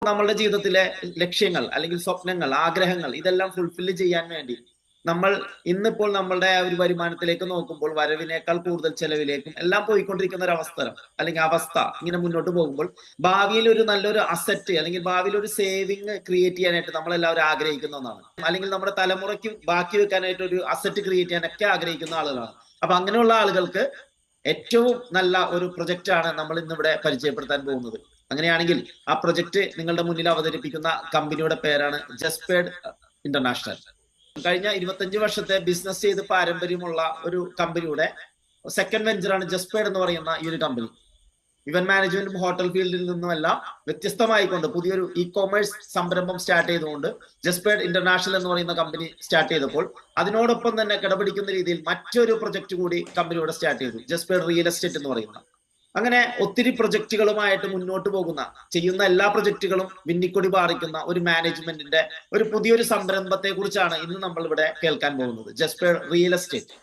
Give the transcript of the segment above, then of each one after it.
നമ്മളുടെ ജീവിതത്തിലെ ലക്ഷ്യങ്ങൾ അല്ലെങ്കിൽ സ്വപ്നങ്ങൾ, ആഗ്രഹങ്ങൾ ഇതെല്ലാം ഫുൾഫില്ല് ചെയ്യാൻ വേണ്ടി നമ്മൾ ഇന്നിപ്പോൾ നമ്മളുടെ ഒരു വരുമാനത്തിലേക്ക് നോക്കുമ്പോൾ വരവിനേക്കാൾ കൂടുതൽ ചെലവിലേക്കും എല്ലാം പോയിക്കൊണ്ടിരിക്കുന്ന ഒരു അവസ്ഥ ഇങ്ങനെ മുന്നോട്ട് പോകുമ്പോൾ ഭാവിയിൽ ഒരു നല്ലൊരു അസറ്റ് അല്ലെങ്കിൽ ഭാവിയിൽ ഒരു സേവിങ് ക്രിയേറ്റ് ചെയ്യാനായിട്ട് നമ്മൾ എല്ലാവരും ആഗ്രഹിക്കുന്ന ഒന്നാണ്. അല്ലെങ്കിൽ നമ്മുടെ തലമുറയ്ക്ക് ബാക്കി വെക്കാനായിട്ട് ഒരു അസറ്റ് ക്രിയേറ്റ് ചെയ്യാനൊക്കെ ആഗ്രഹിക്കുന്ന ആളുകളാണ്. അപ്പൊ അങ്ങനെയുള്ള ആളുകൾക്ക് ഏറ്റവും നല്ല ഒരു പ്രൊജക്റ്റാണ് നമ്മൾ ഇന്നിവിടെ പരിചയപ്പെടുത്താൻ പോകുന്നത്. അങ്ങനെയാണെങ്കിൽ ആ പ്രൊജക്ട് നിങ്ങളുടെ മുന്നിൽ അവതരിപ്പിക്കുന്ന കമ്പനിയുടെ പേരാണ് ജസ്പേഡ് ഇന്റർനാഷണൽ. കഴിഞ്ഞ 25 വർഷത്തെ ബിസിനസ് ചെയ്ത് പാരമ്പര്യമുള്ള ഒരു കമ്പനിയുടെ സെക്കൻഡ് വെഞ്ചറാണ് ജസ്പേഡ് എന്ന് പറയുന്ന ഈ ഒരു കമ്പനി. ഇവന്റ് മാനേജ്മെന്റും ഹോട്ടൽ ഫീൽഡിൽ നിന്നുമെല്ലാം വ്യത്യസ്തമായിക്കൊണ്ട് പുതിയൊരു ഇ-കോമേഴ്സ് സംരംഭം സ്റ്റാർട്ട് ചെയ്തുകൊണ്ട് ജസ്പേഡ് ഇന്റർനാഷണൽ എന്ന് പറയുന്ന കമ്പനി സ്റ്റാർട്ട് ചെയ്തപ്പോൾ അതിനോടൊപ്പം തന്നെ കിടപിടിക്കുന്ന രീതിയിൽ മറ്റൊരു പ്രൊജക്ട് കൂടി കമ്പനിയോടെ സ്റ്റാർട്ട് ചെയ്തു, ജസ്പേഡ് റിയൽ എസ്റ്റേറ്റ് എന്ന് പറയുന്ന. അങ്ങനെ ഒത്തിരി പ്രൊജക്ടുകളുമായിട്ട് മുന്നോട്ട് പോകുന്ന, ചെയ്യുന്ന എല്ലാ പ്രൊജക്ടുകളും വിന്നിക്കൊടി പാറിക്കുന്ന ഒരു മാനേജ്മെന്റിന്റെ ഒരു പുതിയൊരു സംരംഭത്തെ കുറിച്ചാണ് ഇന്ന് നമ്മൾ ഇവിടെ കേൾക്കാൻ പോകുന്നത്, ജസ്പേഡ് റിയൽ എസ്റ്റേറ്റ്.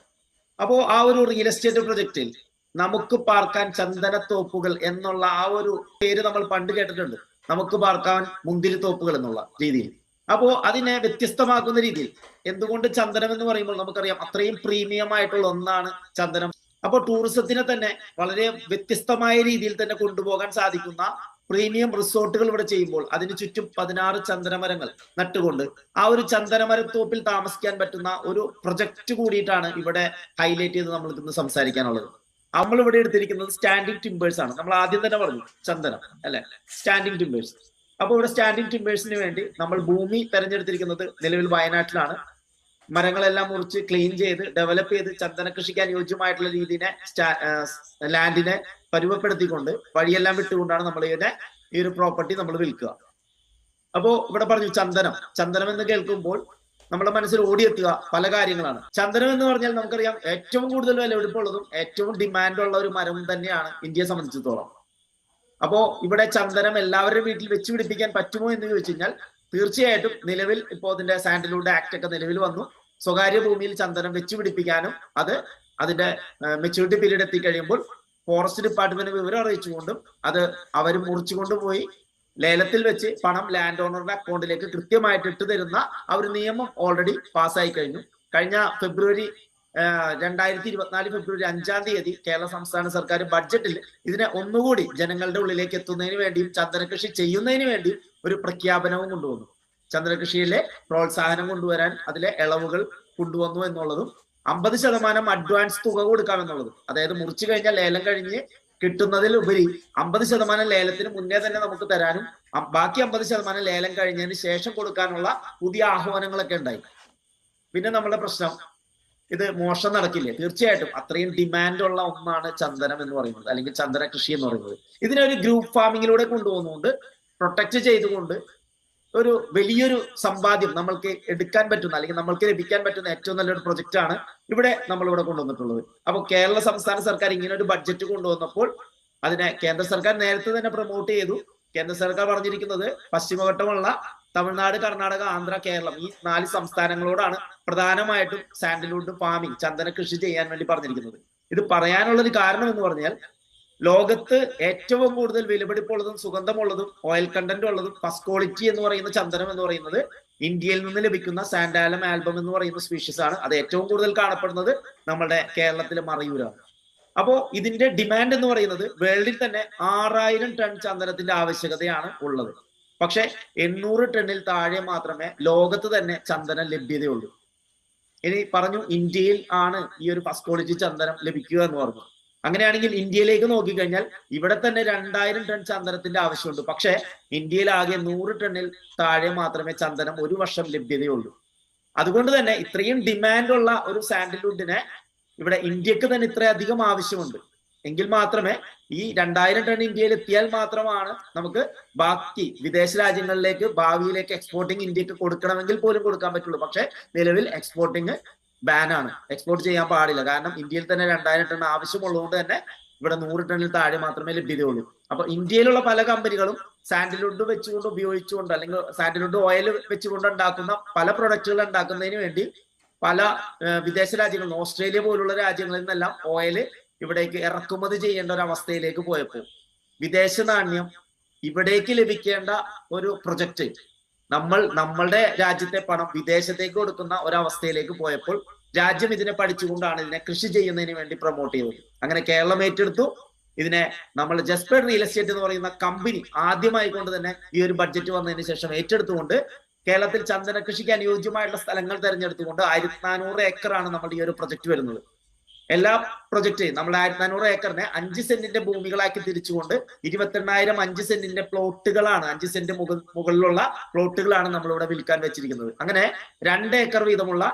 അപ്പോ ആ ഒരു റിയൽ എസ്റ്റേറ്റ് പ്രൊജക്റ്റിൽ നമുക്ക് പാർക്കാൻ ചന്ദനത്തോപ്പുകൾ എന്നുള്ള ആ ഒരു പേര് നമ്മൾ പണ്ട് കേട്ടിട്ടുണ്ട്. നമുക്ക് പാർക്കാൻ മുന്തിരിത്തോപ്പുകൾ എന്നുള്ള രീതിയിൽ. അപ്പോ അതിനെ വ്യത്യസ്തമാക്കുന്ന രീതിയിൽ എന്തുകൊണ്ട് ചന്ദനം എന്ന് പറയുമ്പോൾ നമുക്കറിയാം അത്രയും പ്രീമിയം ആയിട്ടുള്ള ഒന്നാണ് ചന്ദനം. അപ്പോൾ ടൂറിസത്തിനെ തന്നെ വളരെ വ്യത്യസ്തമായ രീതിയിൽ തന്നെ കൊണ്ടുപോകാൻ സാധിക്കുന്ന പ്രീമിയം റിസോർട്ടുകൾ ഇവിടെ ചെയ്യുമ്പോൾ അതിന് ചുറ്റും 16 ചന്ദനമരങ്ങൾ നട്ടുകൊണ്ട് ആ ഒരു ചന്ദനമരത്തോപ്പിൽ താമസിക്കാൻ പറ്റുന്ന ഒരു പ്രൊജക്ട് കൂടിയിട്ടാണ് ഇവിടെ ഹൈലൈറ്റ് ചെയ്ത് നമ്മൾക്ക് ഇന്ന് സംസാരിക്കാനുള്ളത്. നമ്മൾ ഇവിടെ എടുത്തിരിക്കുന്നത് സ്റ്റാൻഡിംഗ് ടിമ്പേഴ്സ് ആണ്. നമ്മൾ ആദ്യം തന്നെ പറഞ്ഞു ചന്ദനം അല്ലെ, സ്റ്റാൻഡിംഗ് ടിമ്പേഴ്സ്. അപ്പോൾ ഇവിടെ സ്റ്റാൻഡിംഗ് ടിമ്പേഴ്സിന് വേണ്ടി നമ്മൾ ഭൂമി തെരഞ്ഞെടുത്തിരിക്കുന്നത് നിലവിൽ വയനാട്ടിലാണ്. മരങ്ങളെല്ലാം മുറിച്ച് ക്ലീൻ ചെയ്ത് ഡെവലപ്പ് ചെയ്ത് ചന്ദന കൃഷിക്ക് അനുയോജ്യമായിട്ടുള്ള രീതിയെ ലാൻഡിനെ പരുവപ്പെടുത്തിക്കൊണ്ട് വഴിയെല്ലാം വിട്ടുകൊണ്ടാണ് നമ്മൾ ഈ ഒരു പ്രോപ്പർട്ടി നമ്മൾ വിൽക്കുക. അപ്പോ ഇവിടെ പറഞ്ഞു ചന്ദനം എന്ന് കേൾക്കുമ്പോൾ നമ്മുടെ മനസ്സിൽ ഓടിയെത്തുക പല കാര്യങ്ങളാണ്. ചന്ദനം എന്ന് പറഞ്ഞാൽ നമുക്കറിയാം ഏറ്റവും കൂടുതൽ വിലപിടിപ്പുള്ളതും ഏറ്റവും ഡിമാൻഡുള്ള ഒരു മരം തന്നെയാണ് ഇന്ത്യയെ സംബന്ധിച്ചിടത്തോളം. അപ്പോ ഇവിടെ ചന്ദനം എല്ലാവരുടെയും വീട്ടിൽ വെച്ച് പിടിപ്പിക്കാൻ പറ്റുമോ എന്ന് ചോദിച്ചു കഴിഞ്ഞാൽ തീർച്ചയായിട്ടും നിലവിൽ ഇപ്പോൾ അതിന്റെ സാൻഡൽവുഡ് ആക്ട് ഒക്കെ നിലവിൽ വന്നു. സ്വകാര്യ ഭൂമിയിൽ ചന്ദനം വെച്ച് പിടിപ്പിക്കാനും അതിന്റെ മെച്യൂരിറ്റി പീരീഡ് എത്തിക്കഴിയുമ്പോൾ ഫോറസ്റ്റ് ഡിപ്പാർട്ട്മെന്റ് വിവരം അറിയിച്ചുകൊണ്ടും അത് അവർ മുറിച്ചുകൊണ്ടുപോയി ലേലത്തിൽ വെച്ച് പണം ലാൻഡ് ഓണറുടെ അക്കൗണ്ടിലേക്ക് കൃത്യമായിട്ട് ഇട്ട് തരുന്ന ആ ഒരു നിയമം ഓൾറെഡി പാസ്സായി കഴിഞ്ഞു. കഴിഞ്ഞ 2024 ഫെബ്രുവരി 5-ാം തീയതി കേരള സംസ്ഥാന സർക്കാർ ബഡ്ജറ്റിൽ ഇതിനെ ഒന്നുകൂടി ജനങ്ങളുടെ ഉള്ളിലേക്ക് എത്തുന്നതിന് വേണ്ടിയും ചന്ദന കൃഷി ചെയ്യുന്നതിന് വേണ്ടിയും ഒരു പ്രഖ്യാപനവും കൊണ്ടുവന്നു. ചന്ദന കൃഷിയിലെ പ്രോത്സാഹനം കൊണ്ടുവരാൻ അതിലെ ഇളവുകൾ കൊണ്ടുവന്നു എന്നുള്ളതും 50% അഡ്വാൻസ് തുക കൊടുക്കാമെന്നുള്ളതും, അതായത് മുറിച്ചു കഴിഞ്ഞാൽ ലേലം കഴിഞ്ഞ് കിട്ടുന്നതിൽ ഉപരി 50% ലേലത്തിന് മുന്നേ തന്നെ നമുക്ക് തരാനും ബാക്കി 50% ലേലം കഴിഞ്ഞതിന് ശേഷം കൊടുക്കാനുള്ള പുതിയ ആഹ്വാനങ്ങളൊക്കെ ഉണ്ടായി. പിന്നെ നമ്മുടെ പ്രശ്നം, ഇത് മോശം നടക്കില്ലേ? തീർച്ചയായിട്ടും അത്രയും ഡിമാൻഡ് ഉള്ള ഒന്നാണ് ചന്ദനം എന്ന് പറയുന്നത്, അല്ലെങ്കിൽ ചന്ദന കൃഷി എന്ന് പറയുന്നത്. ഇതിനെ ഒരു ഗ്രൂപ്പ് ഫാമിങ്ങിലൂടെ കൊണ്ടുപോകുന്നുകൊണ്ട് പ്രൊട്ടക്ട് ചെയ്തുകൊണ്ട് ഒരു വലിയൊരു സമ്പാദ്യം നമ്മൾക്ക് എടുക്കാൻ പറ്റുന്ന അല്ലെങ്കിൽ നമ്മൾക്ക് ലഭിക്കാൻ പറ്റുന്ന ഏറ്റവും നല്ലൊരു പ്രൊജക്റ്റ് ആണ് നമ്മളിവിടെ കൊണ്ടുവന്നിട്ടുള്ളത്. അപ്പൊ കേരള സംസ്ഥാന സർക്കാർ ഇങ്ങനെ ഒരു ബഡ്ജറ്റ് കൊണ്ടുവന്നപ്പോൾ അതിനെ കേന്ദ്ര സർക്കാർ നേരത്തെ തന്നെ പ്രൊമോട്ട് ചെയ്തു. കേന്ദ്ര സർക്കാർ പറഞ്ഞിരിക്കുന്നത് പശ്ചിമഘട്ടമുള്ള തമിഴ്നാട്, കർണാടക, ആന്ധ്ര, കേരളം ഈ 4 സംസ്ഥാനങ്ങളോടാണ് പ്രധാനമായിട്ടും സാൻഡൽവുഡ് ഫാമിംഗ്, ചന്ദന കൃഷി ചെയ്യാൻ വേണ്ടി പറഞ്ഞിരിക്കുന്നത്. ഇത് പറയാനുള്ള ഒരു കാരണം എന്ന് പറഞ്ഞാൽ ലോകത്ത് ഏറ്റവും കൂടുതൽ വിലപിടിപ്പുള്ളതും സുഗന്ധമുള്ളതും ഓയിൽ കണ്ടന്റ് ഉള്ളതും ഫസ്റ്റ് ക്വാളിറ്റി എന്ന് പറയുന്ന ചന്ദനം എന്ന് പറയുന്നത് ഇന്ത്യയിൽ നിന്ന് ലഭിക്കുന്ന സാൻഡാലം ആൽബം എന്ന് പറയുന്ന സ്പീഷീസ് ആണ്. അത് ഏറ്റവും കൂടുതൽ കാണപ്പെടുന്നത് നമ്മുടെ കേരളത്തിലെ മറയൂരാണ്. അപ്പോ ഇതിന്റെ ഡിമാൻഡ് എന്ന് പറയുന്നത് വേൾഡിൽ തന്നെ 6000 ടൺ ചന്ദനത്തിന്റെ ആവശ്യകതയാണ് ഉള്ളത്. പക്ഷെ 800 ടണ്ണിൽ താഴെ മാത്രമേ ലോകത്ത് തന്നെ ചന്ദനം ലഭ്യതയുള്ളൂ. ഇനി പറഞ്ഞു ഇന്ത്യയിൽ ആണ് ഈ ഒരു ഫസ്റ്റ് ക്വാളിറ്റി ചന്ദനം ലഭിക്കുക എന്ന് പറഞ്ഞു. അങ്ങനെയാണെങ്കിൽ ഇന്ത്യയിലേക്ക് നോക്കിക്കഴിഞ്ഞാൽ ഇവിടെ തന്നെ 2000 ടൺ ചന്ദനത്തിന്റെ ആവശ്യമുണ്ട്. പക്ഷെ ഇന്ത്യയിൽ ആകെ 100 ടണ്ണിൽ താഴെ മാത്രമേ ചന്ദനം ഒരു വർഷം ലഭ്യതയുള്ളൂ. അതുകൊണ്ട് തന്നെ ഇത്രയും ഡിമാൻഡുള്ള ഒരു സാൻഡൽവുഡിനെ ഇവിടെ ഇന്ത്യക്ക് തന്നെ ഇത്രയധികം ആവശ്യമുണ്ട്. എങ്കിൽ മാത്രമേ ഈ 2000 ടൺ ഇന്ത്യയിൽ എത്തിയാൽ മാത്രമാണ് നമുക്ക് ബാക്കി വിദേശ രാജ്യങ്ങളിലേക്ക് ഭാവിയിലേക്ക് എക്സ്പോർട്ടിങ് ഇന്ത്യക്ക് കൊടുക്കണമെങ്കിൽ പോലും കൊടുക്കാൻ പറ്റുള്ളൂ. പക്ഷെ നിലവിൽ എക്സ്പോർട്ടിങ് ബാനാണ്, എക്സ്പോർട്ട് ചെയ്യാൻ പാടില്ല. കാരണം ഇന്ത്യയിൽ തന്നെ 2000 ടൺ ആവശ്യമുള്ളതുകൊണ്ട് തന്നെ ഇവിടെ 100 ടണ്ണിൽ താഴെ മാത്രമേ ലഭ്യതയുള്ളൂ. അപ്പൊ ഇന്ത്യയിലുള്ള പല കമ്പനികളും സാൻഡൽവുഡ് വെച്ചുകൊണ്ട് ഉപയോഗിച്ചുകൊണ്ട് അല്ലെങ്കിൽ സാൻഡൽവുഡ് ഓയിൽ വെച്ചുകൊണ്ട് ഉണ്ടാക്കുന്ന പല പ്രൊഡക്റ്റുകൾ ഉണ്ടാക്കുന്നതിന് വേണ്ടി പല വിദേശ രാജ്യങ്ങളിൽ, ഓസ്ട്രേലിയ പോലുള്ള രാജ്യങ്ങളിൽ നിന്നെല്ലാം ഓയിൽ ഇവിടേക്ക് ഇറക്കുമതി ചെയ്യേണ്ട ഒരു അവസ്ഥയിലേക്ക് പോയപ്പോൾ വിദേശ നാണ്യം ഇവിടേക്ക് ലഭിക്കേണ്ട ഒരു പ്രൊജക്ട് നമ്മളുടെ രാജ്യത്തെ പണം വിദേശത്തേക്ക് കൊടുക്കുന്ന ഒരവസ്ഥയിലേക്ക് പോയപ്പോൾ രാജ്യം ഇതിനെ പഠിച്ചുകൊണ്ടാണ് ഇതിനെ കൃഷി ചെയ്യുന്നതിന് വേണ്ടി പ്രൊമോട്ട് ചെയ്തത്. അങ്ങനെ കേരളം ഏറ്റെടുത്തു. ഇതിനെ നമ്മൾ ജസ്പേഡ് റിയൽ എസ്റ്റേറ്റ് എന്ന് പറയുന്ന കമ്പനി ആദ്യമായി കൊണ്ട് തന്നെ ഈ ഒരു ബഡ്ജറ്റ് വന്നതിന് ശേഷം ഏറ്റെടുത്തുകൊണ്ട് കേരളത്തിൽ ചന്ദന കൃഷിക്ക് അനുയോജ്യമായിട്ടുള്ള സ്ഥലങ്ങൾ തെരഞ്ഞെടുത്തുകൊണ്ട് 1400 ഏക്കറാണ് നമ്മുടെ ഈ ഒരു പ്രൊജക്ട് വരുന്നത്. എല്ലാ പ്രൊജക്റ്റ് നമ്മുടെ 1400 ഏക്കറിനെ 5 സെന്റിന്റെ ഭൂമികളാക്കി തിരിച്ചുകൊണ്ട് 28,000 5 സെന്റിന്റെ പ്ലോട്ടുകളാണ്, 5 സെന്റ് മുകളിലുള്ള പ്ലോട്ടുകളാണ് നമ്മളിവിടെ വിൽക്കാൻ വെച്ചിരിക്കുന്നത്. അങ്ങനെ 2 ഏക്കർ വീതമുള്ള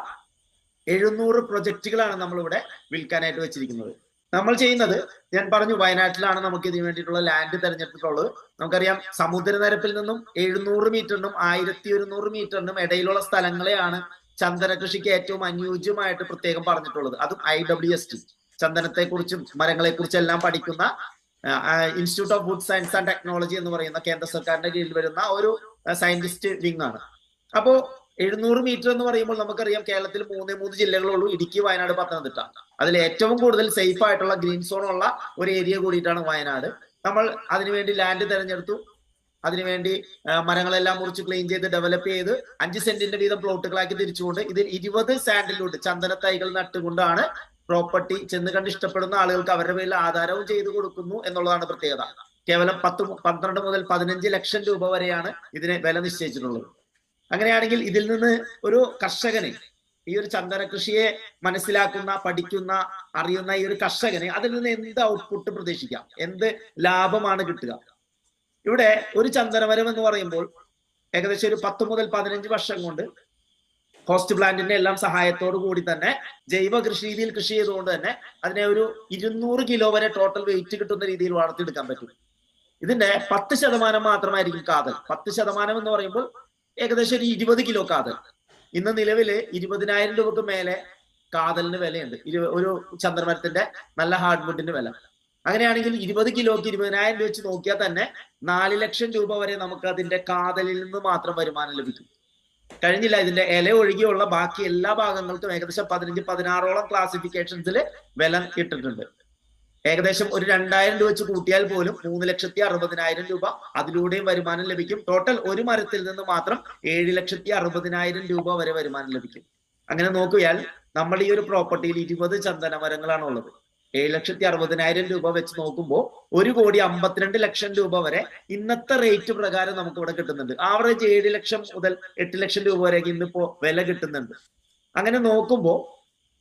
700 പ്രൊജക്റ്റുകളാണ് നമ്മളിവിടെ വിൽക്കാനായിട്ട് വെച്ചിരിക്കുന്നത്. നമ്മൾ ചെയ്യുന്നത്, ഞാൻ പറഞ്ഞു വയനാട്ടിലാണ് നമുക്ക് ഇതിന് വേണ്ടിയിട്ടുള്ള ലാൻഡ് തെരഞ്ഞെടുത്തിട്ടുള്ളത്. നമുക്കറിയാം സമുദ്രനിരപ്പിൽ നിന്നും 700 മീറ്ററിനും 1100 മീറ്ററിനും ഇടയിലുള്ള സ്ഥലങ്ങളെയാണ് ചന്ദന കൃഷിക്ക് ഏറ്റവും അനുയോജ്യമായിട്ട് പ്രത്യേകം പറഞ്ഞിട്ടുള്ളത്. അതും IWST, ചന്ദനത്തെ കുറിച്ചും മരങ്ങളെ കുറിച്ചും എല്ലാം പഠിക്കുന്ന institute of wood science and technology എന്ന് പറയുന്ന കേന്ദ്ര സർക്കാരിന്റെ കീഴിൽ വരുന്ന ഒരു സയന്റിസ്റ്റ് വിങ് ആണ്. അപ്പോ 700 മീറ്റർ എന്ന് പറയുമ്പോൾ നമുക്കറിയാം കേരളത്തിൽ 3 ജില്ലകളുള്ളൂ, ഇടുക്കി, വയനാട്, പത്തനംതിട്ട. അതിൽ ഏറ്റവും കൂടുതൽ സേഫ് ആയിട്ടുള്ള ഗ്രീൻ സോൺ ഉള്ള ഒരു ഏരിയ കൂടിയിട്ടാണ് വയനാട്. നമ്മൾ അതിനുവേണ്ടി ലാൻഡ് തെരഞ്ഞെടുത്തു. അതിനുവേണ്ടി മരങ്ങളെല്ലാം മുറിച്ച് ക്ലീൻ ചെയ്ത് ഡെവലപ്പ് ചെയ്ത് 5 സെന്റിന്റെ വീതം പ്ലോട്ടുകളാക്കി തിരിച്ചുകൊണ്ട് ഇതിൽ 20 സാൻഡൽവുഡ് ചന്ദന തൈകൾ നട്ടുകൊണ്ടാണ് പ്രോപ്പർട്ടി ചെന്ന് കണ്ട് ഇഷ്ടപ്പെടുന്ന ആളുകൾക്ക് അവരുടെ പേരിൽ ആധാരവും ചെയ്തു കൊടുക്കുന്നു എന്നുള്ളതാണ് പ്രത്യേകത. കേവലം 12 മുതൽ 15 ലക്ഷം രൂപ വരെയാണ് ഇതിന് വില നിശ്ചയിച്ചിട്ടുള്ളത്. അങ്ങനെയാണെങ്കിൽ ഇതിൽ നിന്ന് ഒരു കർഷകന്, ഈ ഒരു ചന്ദന കൃഷിയെ മനസ്സിലാക്കുന്ന, പഠിക്കുന്ന, അറിയുന്ന ഈ ഒരു കർഷകന് അതിൽ നിന്ന് എന്ത് ഔട്ട്പുട്ട് പ്രതീക്ഷിക്കാം, എന്ത് ലാഭമാണ് കിട്ടുക? ഇവിടെ ഒരു ചന്ദനമരം എന്ന് പറയുമ്പോൾ ഏകദേശം ഒരു 10 മുതൽ 15 വർഷം കൊണ്ട് ഹോസ്റ്റ് പ്ലാന്റിന്റെ എല്ലാം സഹായത്തോടു കൂടി തന്നെ ജൈവ കൃഷി രീതിയിൽ കൃഷി ചെയ്തുകൊണ്ട് തന്നെ അതിനെ ഒരു 200 കിലോ വരെ ടോട്ടൽ വെയിറ്റ് കിട്ടുന്ന രീതിയിൽ വളർത്തിയെടുക്കാൻ പറ്റും. ഇതിന്റെ 10% മാത്രമായിരിക്കും കാതൽ. 10% എന്ന് പറയുമ്പോൾ ഏകദേശം ഒരു 20 കിലോ കാതൽ. ഇന്ന് നിലവില് 20,000 രൂപക്ക് മേലെ കാതലിന് വിലയുണ്ട്, ഒരു ചന്ദനമരത്തിന്റെ നല്ല ഹാർഡ്വുഡിന്റെ വില. അങ്ങനെയാണെങ്കിൽ 20 കിലോക്ക് 20,000 രൂപ വെച്ച് നോക്കിയാൽ തന്നെ 4 ലക്ഷം രൂപ വരെ നമുക്ക് അതിന്റെ കാതലിൽ നിന്ന് മാത്രം വരുമാനം ലഭിക്കും. കഴിഞ്ഞില്ല, ഇതിന്റെ ഇല ഒഴികെയുള്ള ബാക്കി എല്ലാ ഭാഗങ്ങൾക്കും ഏകദേശം 15-16ഓളം ക്ലാസിഫിക്കേഷൻസിൽ വില ഇട്ടിട്ടുണ്ട്. ഏകദേശം ഒരു 2,000 രൂപ വെച്ച് കൂട്ടിയാൽ പോലും 3,60,000 രൂപ അതിലൂടെയും വരുമാനം ലഭിക്കും. ടോട്ടൽ ഒരു മരത്തിൽ നിന്ന് മാത്രം 7,60,000 രൂപ വരെ വരുമാനം ലഭിക്കും. അങ്ങനെ നോക്കിയാൽ നമ്മൾ ഈ ഒരു പ്രോപ്പർട്ടിയിൽ 20 ചന്ദന മരങ്ങളാണ് ഉള്ളത്. 7,60,000 രൂപ വെച്ച് നോക്കുമ്പോൾ 1,52,00,000 രൂപ വരെ ഇന്നത്തെ റേറ്റ് പ്രകാരം നമുക്ക് ഇവിടെ കിട്ടുന്നുണ്ട്. ആവറേജ് 7 ലക്ഷം മുതൽ 8 ലക്ഷം രൂപ വരെയൊക്കെ ഇന്നിപ്പോ വില കിട്ടുന്നുണ്ട്. അങ്ങനെ നോക്കുമ്പോൾ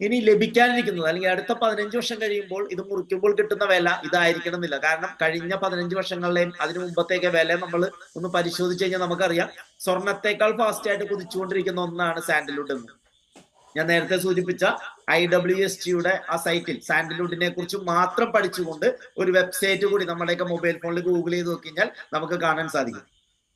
ഇനി ലഭിക്കാനിരിക്കുന്നത്, അല്ലെങ്കിൽ അടുത്ത 15 വർഷം കഴിയുമ്പോൾ ഇത് മുറിക്കുമ്പോൾ കിട്ടുന്ന വില ഇതായിരിക്കണം എന്നില്ല. കാരണം കഴിഞ്ഞ 15 വർഷങ്ങളിലെയും അതിനു മുമ്പത്തേക്ക് വില നമ്മൾ ഒന്ന് പരിശോധിച്ച് കഴിഞ്ഞാൽ നമുക്കറിയാം സ്വർണത്തെക്കാൾ ഫാസ്റ്റ് ആയിട്ട് കുതിച്ചുകൊണ്ടിരിക്കുന്ന ഒന്നാണ് സാൻഡൽവുഡ് എന്ന്. ഞാൻ നേരത്തെ സൂചിപ്പിച്ച IWSTയുടെ ആ സൈറ്റിൽ സാൻഡൽവുഡിനെ കുറിച്ച് മാത്രം പഠിച്ചുകൊണ്ട് ഒരു വെബ്സൈറ്റ് കൂടി നമ്മുടെയൊക്കെ മൊബൈൽ ഫോണിൽ ഗൂഗിൾ ചെയ്ത് നോക്കിക്കഴിഞ്ഞാൽ നമുക്ക് കാണാൻ സാധിക്കും.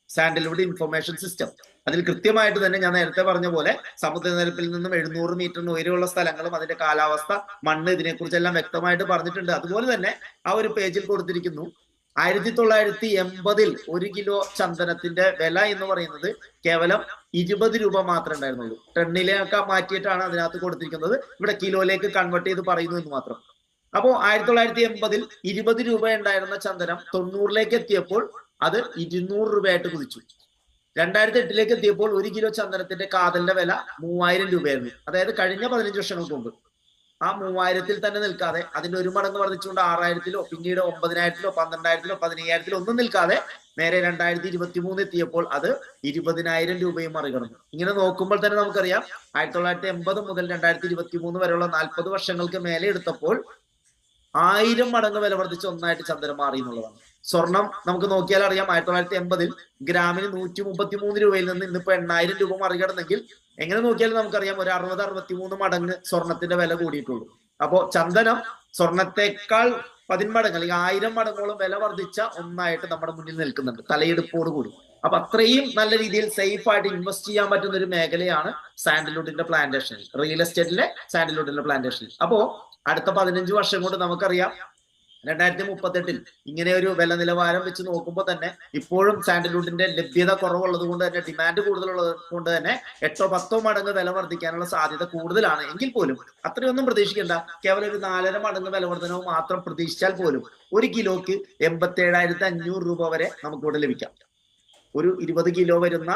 Sandalwood information system. അതിൽ കൃത്യമായിട്ട് തന്നെ ഞാൻ നേരത്തെ പറഞ്ഞ പോലെ സമുദ്രനിരപ്പിൽ നിന്നും 700 മീറ്ററിന് ഉയരമുള്ള സ്ഥലങ്ങളും അതിന്റെ കാലാവസ്ഥ, മണ്ണ്, ഇതിനെക്കുറിച്ചെല്ലാം വ്യക്തമായിട്ട് പറഞ്ഞിട്ടുണ്ട്. അതുപോലെ തന്നെ ആ ഒരു പേജിൽ കൊടുത്തിരിക്കുന്നു 1980-ൽ 1 കിലോ ചന്ദനത്തിന്റെ വില എന്ന് പറയുന്നത് കേവലം 20 രൂപ മാത്രമേ ഉണ്ടായിരുന്നുള്ളൂ. ടണ്ണിലേക്ക് മാറ്റിയിട്ടാണ് അതിനകത്ത് കൊടുത്തിരിക്കുന്നത്. ഇവിടെ കിലോയിലേക്ക് കൺവേർട്ട് ചെയ്ത് പറയുന്നു എന്ന് മാത്രം. അപ്പോ 1980-ൽ 20 രൂപ ഉണ്ടായിരുന്ന ചന്ദനം 90-ലേക്ക് എത്തിയപ്പോൾ അത് 200 രൂപയായിട്ട് കുതിച്ചു. 2008-ലേക്ക് എത്തിയപ്പോൾ 1 കിലോ ചന്ദനത്തിന്റെ കാതലിന്റെ വില 3,000 രൂപയായിരുന്നു. അതായത് കഴിഞ്ഞ 15 വർഷങ്ങൾക്ക് മുമ്പ്. ആ 3,000-ൽ തന്നെ നിൽക്കാതെ അതിന്റെ 1 മടങ്ങ് വർദ്ധിച്ചുകൊണ്ട് 6,000-ലോ പിന്നീട് 9,000-ലോ 12,000-ലോ 15,000-ലോ ഒന്നും നിൽക്കാതെ നേരെ 2023 എത്തിയപ്പോൾ അത് 20,000 രൂപയും മറികടന്നു. ഇങ്ങനെ നോക്കുമ്പോൾ തന്നെ നമുക്കറിയാം 1980 മുതൽ 2023 വരെയുള്ള 40 വർഷങ്ങൾക്ക് മേലെ എടുത്തപ്പോൾ 1000 മടങ്ങ് വില വർദ്ധിച്ച ഒന്നായിട്ട് ചന്ദനം മാറി എന്നുള്ളതാണ്. സ്വർണം നമുക്ക് നോക്കിയാൽ അറിയാം 1980-ൽ ഗ്രാമിന് 133 രൂപയിൽ നിന്ന് ഇന്നിപ്പോ 8,000 രൂപ മറികടന്നെങ്കിൽ എങ്ങനെ നോക്കിയാലും നമുക്കറിയാം ഒരു 60-63 മടങ്ങ് സ്വർണത്തിന്റെ വില കൂടിയിട്ടുള്ളൂ. അപ്പോ ചന്ദനം സ്വർണത്തെക്കാൾ 10 മടങ്ങ് അല്ലെങ്കിൽ 1000 മടങ്ങോളം വില വർദ്ധിച്ച ഒന്നായിട്ട് നമ്മുടെ മുന്നിൽ നിൽക്കുന്നുണ്ട് തലയെടുപ്പോട് കൂടി. അപ്പൊ അത്രയും നല്ല രീതിയിൽ സേഫ് ആയിട്ട് ഇൻവെസ്റ്റ് ചെയ്യാൻ പറ്റുന്ന ഒരു മേഖലയാണ് സാൻഡൽവുഡിന്റെ പ്ലാന്റേഷൻ, റിയൽ എസ്റ്റേറ്റിലെ സാൻഡൽവുഡിന്റെ പ്ലാന്റേഷൻ. അപ്പോ അടുത്ത 15 വർഷം കൊണ്ട് നമുക്കറിയാം 2038 ഇങ്ങനെ ഒരു വില നിലവാരം വെച്ച് നോക്കുമ്പോൾ തന്നെ ഇപ്പോഴും സാൻഡൽവുഡിന്റെ ലഭ്യത കുറവുള്ളത് കൊണ്ട് തന്നെ, ഡിമാൻഡ് കൂടുതലുള്ളത് കൊണ്ട് തന്നെ 8-10 മടങ്ങ് വില വർദ്ധിക്കാനുള്ള സാധ്യത കൂടുതലാണ്. എങ്കിൽ പോലും അത്രയൊന്നും പ്രതീക്ഷിക്കേണ്ട. കേവലം ഒരു 4.5 മടങ്ങ് വില വർധനവ് മാത്രം പ്രതീക്ഷിച്ചാൽ പോലും 1 കിലോക്ക് 87,500 രൂപ വരെ നമുക്കിവിടെ ലഭിക്കാം. ഒരു 20 കിലോ വരുന്ന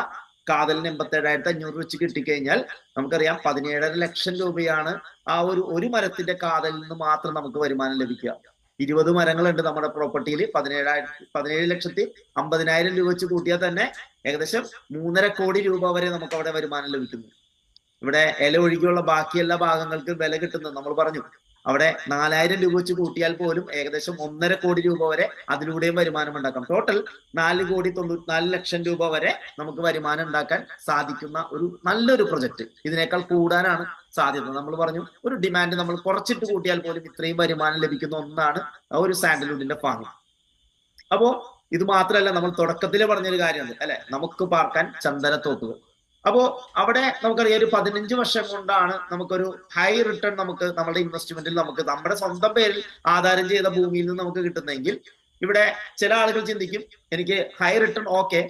കാതലിന് 87,500 വെച്ച് കിട്ടിക്കഴിഞ്ഞാൽ നമുക്കറിയാം 17.5 ലക്ഷം രൂപയാണ് ആ ഒരു മരത്തിന്റെ കാതലിൽ നിന്ന് മാത്രം നമുക്ക് വരുമാനം ലഭിക്കുക. 20 മരങ്ങളുണ്ട് നമ്മുടെ പ്രോപ്പർട്ടിയിൽ. 17,50,000 രൂപ വെച്ച് കൂട്ടിയാൽ തന്നെ ഏകദേശം 3.5 കോടി രൂപ വരെ നമുക്ക് അവിടെ വരുമാനം ലഭിക്കുന്നു. ഇവിടെ ഇല ഒഴികെയുള്ള ബാക്കി എല്ലാ ഭാഗങ്ങൾക്ക് വില കിട്ടുന്നത് നമ്മൾ പറഞ്ഞു. അവിടെ 4,000 രൂപ വെച്ച് കൂട്ടിയാൽ പോലും ഏകദേശം 1.5 കോടി രൂപ വരെ അതിലൂടെയും വരുമാനം ഉണ്ടാക്കാം. ടോട്ടൽ 4,94 ലക്ഷം രൂപ വരെ നമുക്ക് വരുമാനം ഉണ്ടാക്കാൻ സാധിക്കുന്ന ഒരു നല്ലൊരു പ്രൊജക്ട്. ഇതിനേക്കാൾ കൂടാനാണ് സാധ്യത. നമ്മൾ പറഞ്ഞു ഒരു ഡിമാൻഡ് നമ്മൾ കുറച്ചിട്ട് കൂട്ടിയാൽ പോലും ഇത്രയും വരുമാനം ലഭിക്കുന്ന ഒന്നാണ് ഒരു സാൻഡൽവുഡിന്റെ ഫാം. അപ്പോ ഇത് മാത്രമല്ല, നമ്മൾ തുടക്കത്തിൽ പറഞ്ഞൊരു കാര്യമുണ്ട് അല്ലെ, നമുക്ക് പാർക്കാൻ ചന്ദനത്തോപ്പുകൾ. അപ്പോ അവിടെ നമുക്കറിയാം ഒരു 15 വർഷം കൊണ്ടാണ് നമുക്കൊരു ഹൈ റിട്ടേൺ നമുക്ക് നമ്മുടെ ഇൻവെസ്റ്റ്മെന്റിൽ നമുക്ക് നമ്മുടെ സ്വന്തം പേരിൽ ആധാരം ചെയ്ത ഭൂമിയിൽ നിന്ന് നമുക്ക് കിട്ടുന്നെങ്കിൽ, ഇവിടെ ചില ആളുകൾ ചിന്തിക്കും എനിക്ക് ഹൈ റിട്ടേൺ ഓക്കെ,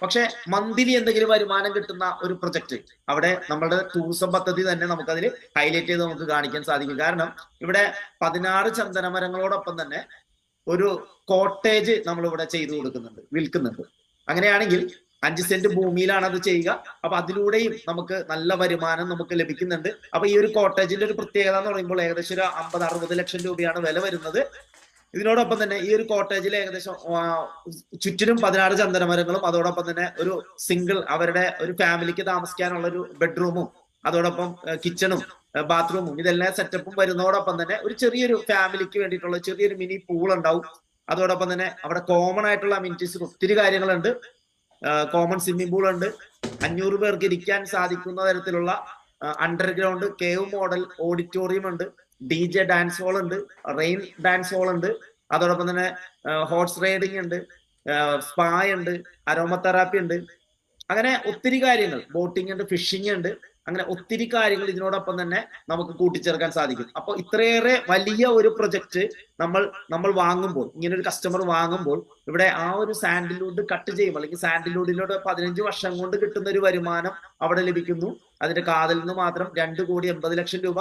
പക്ഷെ മന്ത്ലി എന്തെങ്കിലും വരുമാനം കിട്ടുന്ന ഒരു പ്രൊജക്ട്, അവിടെ നമ്മുടെ ടൂറിസം പദ്ധതി തന്നെ നമുക്കതിൽ ഹൈലൈറ്റ് ചെയ്ത് നമുക്ക് കാണിക്കാൻ സാധിക്കും. കാരണം ഇവിടെ 16 ചന്ദനമരങ്ങളോടൊപ്പം തന്നെ ഒരു കോട്ടേജ് നമ്മളിവിടെ ചെയ്തു കൊടുക്കുന്നുണ്ട്, വിൽക്കുന്നുണ്ട്. അങ്ങനെയാണെങ്കിൽ 5 സെന്റ് ഭൂമിയിലാണ് അത് ചെയ്യുക. അപ്പൊ അതിലൂടെയും നമുക്ക് നല്ല വരുമാനം നമുക്ക് ലഭിക്കുന്നുണ്ട്. അപ്പൊ ഈ ഒരു കോട്ടേജിന്റെ ഒരു പ്രത്യേകത എന്ന് പറയുമ്പോൾ ഏകദേശം ഒരു 50-60 ലക്ഷം രൂപയാണ് വില വരുന്നത്. ഇതിനോടൊപ്പം തന്നെ ഈ ഒരു കോട്ടേജിൽ ഏകദേശം ചുറ്റിനും 16 ചന്ദനമരങ്ങളും അതോടൊപ്പം തന്നെ ഒരു സിംഗിൾ അവരുടെ ഒരു ഫാമിലിക്ക് താമസിക്കാനുള്ള ഒരു ബെഡ്റൂമും അതോടൊപ്പം കിച്ചണും ബാത്റൂമും ഇതെല്ലാം സെറ്റപ്പും വരുന്നതോടൊപ്പം തന്നെ ഒരു ചെറിയൊരു ഫാമിലിക്ക് വേണ്ടിയിട്ടുള്ള ചെറിയൊരു മിനി പൂൾ ഉണ്ടാവും. അതോടൊപ്പം തന്നെ അവിടെ കോമൺ ആയിട്ടുള്ള അമ്യൂണിറ്റീസ് ഒത്തിരി കാര്യങ്ങളുണ്ട്. കോമൺ സ്വിമ്മിംഗ് പൂൾ ഉണ്ട്. 500 പേർക്ക് ഇരിക്കാൻ സാധിക്കുന്ന തരത്തിലുള്ള അണ്ടർഗ്രൗണ്ട് കേവ് മോഡൽ ഓഡിറ്റോറിയം ഉണ്ട്. DJ ഡാൻസ് ഹോൾ ഉണ്ട്. റെയിൻ ഡാൻസ് ഹോൾ ഉണ്ട്. അതോടൊപ്പം തന്നെ ഹോർസ് റൈഡിങ് ഉണ്ട്, സ്പാ ഉണ്ട്, അരോമ തെറാപ്പി ഉണ്ട്. അങ്ങനെ ഒത്തിരി കാര്യങ്ങൾ, ബോട്ടിംഗ് ഉണ്ട്, ഫിഷിംഗ് ഉണ്ട്. അങ്ങനെ ഒത്തിരി കാര്യങ്ങൾ ഇതിനോടൊപ്പം തന്നെ നമുക്ക് കൂട്ടിച്ചേർക്കാൻ സാധിക്കും. അപ്പൊ ഇത്രയേറെ വലിയ ഒരു പ്രൊജക്ട് നമ്മൾ വാങ്ങുമ്പോൾ, ഇങ്ങനെ ഒരു കസ്റ്റമർ വാങ്ങുമ്പോൾ ഇവിടെ ആ ഒരു സാൻഡൽവുഡ് കട്ട് ചെയ്യുമ്പോൾ അല്ലെങ്കിൽ സാൻഡൽവുഡിലൂടെ 15 വർഷം കൊണ്ട് കിട്ടുന്ന ഒരു വരുമാനം അവിടെ ലഭിക്കുന്നു. അതിന്റെ കാതലിൽ നിന്ന് മാത്രം 2,80 ലക്ഷം രൂപ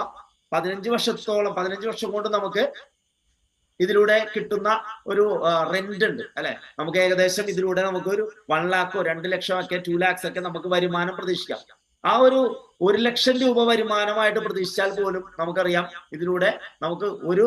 15 വർഷം കൊണ്ട് നമുക്ക് ഇതിലൂടെ കിട്ടുന്ന ഒരു റെന്റ് ഉണ്ട് അല്ലെ. നമുക്ക് ഏകദേശം ഇതിലൂടെ നമുക്ക് ഒരു 1 ലാഖോ 2 ലക്ഷം ഒക്കെ 2 ലാക്സ് ഒക്കെ നമുക്ക് വരുമാനം പ്രതീക്ഷിക്കാം. ആ ഒരു 1 ലക്ഷം രൂപ വരുമാനമായിട്ട് പ്രതീക്ഷിച്ചാൽ പോലും നമുക്കറിയാം ഇതിലൂടെ നമുക്ക് ഒരു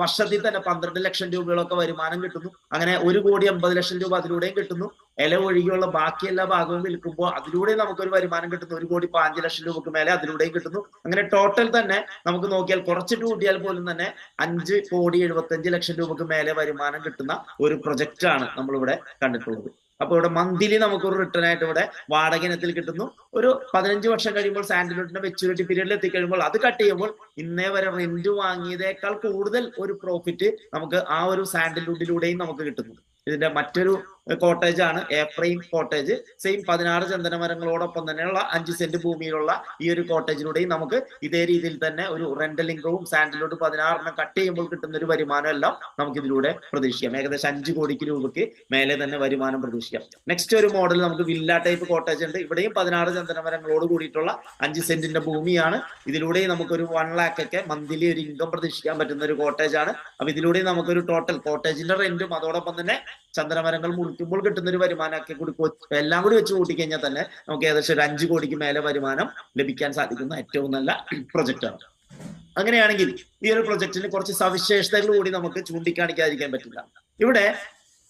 വർഷത്തിൽ തന്നെ 12 ലക്ഷം രൂപകളൊക്കെ വരുമാനം കിട്ടുന്നു. അങ്ങനെ 1,80 ലക്ഷം രൂപ അതിലൂടെയും കിട്ടുന്നു. ഇല ഒഴികെയുള്ള ബാക്കി എല്ലാ ഭാഗവും വിൽക്കുമ്പോൾ അതിലൂടെ നമുക്കൊരു വരുമാനം കിട്ടുന്നു. 1,05 ലക്ഷം രൂപക്ക് മേലെ അതിലൂടെയും കിട്ടുന്നു. അങ്ങനെ ടോട്ടൽ തന്നെ നമുക്ക് നോക്കിയാൽ കുറച്ചിട്ട് കൂട്ടിയാൽ പോലും തന്നെ 5,75 ലക്ഷം രൂപക്ക് മേലെ വരുമാനം കിട്ടുന്ന ഒരു പ്രൊജക്റ്റ് ആണ് നമ്മളിവിടെ കണ്ടിട്ടുള്ളത്. അപ്പൊ ഇവിടെ മന്ത്ലി നമുക്കൊരു റിട്ടേൺ ആയിട്ട് ഇവിടെ വാടക ഇനത്തിൽ കിട്ടുന്നു. ഒരു 15 വർഷം കഴിയുമ്പോൾ സാൻഡൽവുഡിന്റെ മെച്യൂരിറ്റി പീരീഡിൽ എത്തിക്കഴിയുമ്പോൾ അത് കട്ട് ചെയ്യുമ്പോൾ ഇന്നേ വരെ റെന്റ് വാങ്ങിയതേക്കാൾ കൂടുതൽ ഒരു പ്രോഫിറ്റ് നമുക്ക് ആ ഒരു സാൻഡൽവുഡിലൂടെയും നമുക്ക് കിട്ടുന്നു. ഇതിന്റെ മറ്റൊരു കോട്ടേജ് ആണ് എഫ്രൈം കോട്ടേജ്. സെയിം 16 ചന്ദനമരങ്ങളോടൊപ്പം തന്നെയുള്ള 5 സെന്റ് ഭൂമിയിലുള്ള ഈ ഒരു കോട്ടേജിലൂടെയും നമുക്ക് ഇതേ രീതിയിൽ തന്നെ ഒരു റെന്റൽ ഇൻകവും സാൻഡൽവുഡ് 16 കട്ട് ചെയ്യുമ്പോൾ കിട്ടുന്ന ഒരു വരുമാനം എല്ലാം നമുക്ക് ഇതിലൂടെ പ്രതീക്ഷിക്കാം. ഏകദേശം 5 കോടി രൂപയ്ക്ക് മേലെ തന്നെ വരുമാനം പ്രതീക്ഷിക്കാം. നെക്സ്റ്റ് ഒരു മോഡൽ നമുക്ക് വില്ല ടൈപ്പ് കോട്ടേജ് ഉണ്ട്. ഇവിടെയും 16 ചന്ദനമരങ്ങളോട് കൂടിയിട്ടുള്ള 5 സെന്റിന്റെ ഭൂമിയാണ്. ഇതിലൂടെയും നമുക്കൊരു 1 ലാഖ് ഒക്കെ മന്ത്ലി ഒരു ഇൻകം പ്രതീക്ഷിക്കാൻ പറ്റുന്ന ഒരു കോട്ടേജ് ആണ്. അപ്പൊ ഇതിലൂടെ നമുക്കൊരു ടോട്ടൽ കോട്ടേജിന്റെ റെന്റും അതോടൊപ്പം തന്നെ ചന്ദനമരങ്ങൾ മുറിക്കുമ്പോൾ കിട്ടുന്ന ഒരു വരുമാനമൊക്കെ കൂടി എല്ലാം കൂടി വെച്ച് കൂട്ടിക്കഴിഞ്ഞാൽ തന്നെ നമുക്ക് ഏകദേശം ഒരു 5 കോടിക്ക് മേലെ വരുമാനം ലഭിക്കാൻ സാധിക്കുന്ന ഏറ്റവും നല്ല പ്രൊജക്റ്റ് ആണ്. അങ്ങനെയാണെങ്കിൽ ഈ ഒരു പ്രൊജക്റ്റിന് കുറച്ച് സവിശേഷതകൾ കൂടി നമുക്ക് ചൂണ്ടിക്കാണിക്കാതിരിക്കാൻ പറ്റില്ല. ഇവിടെ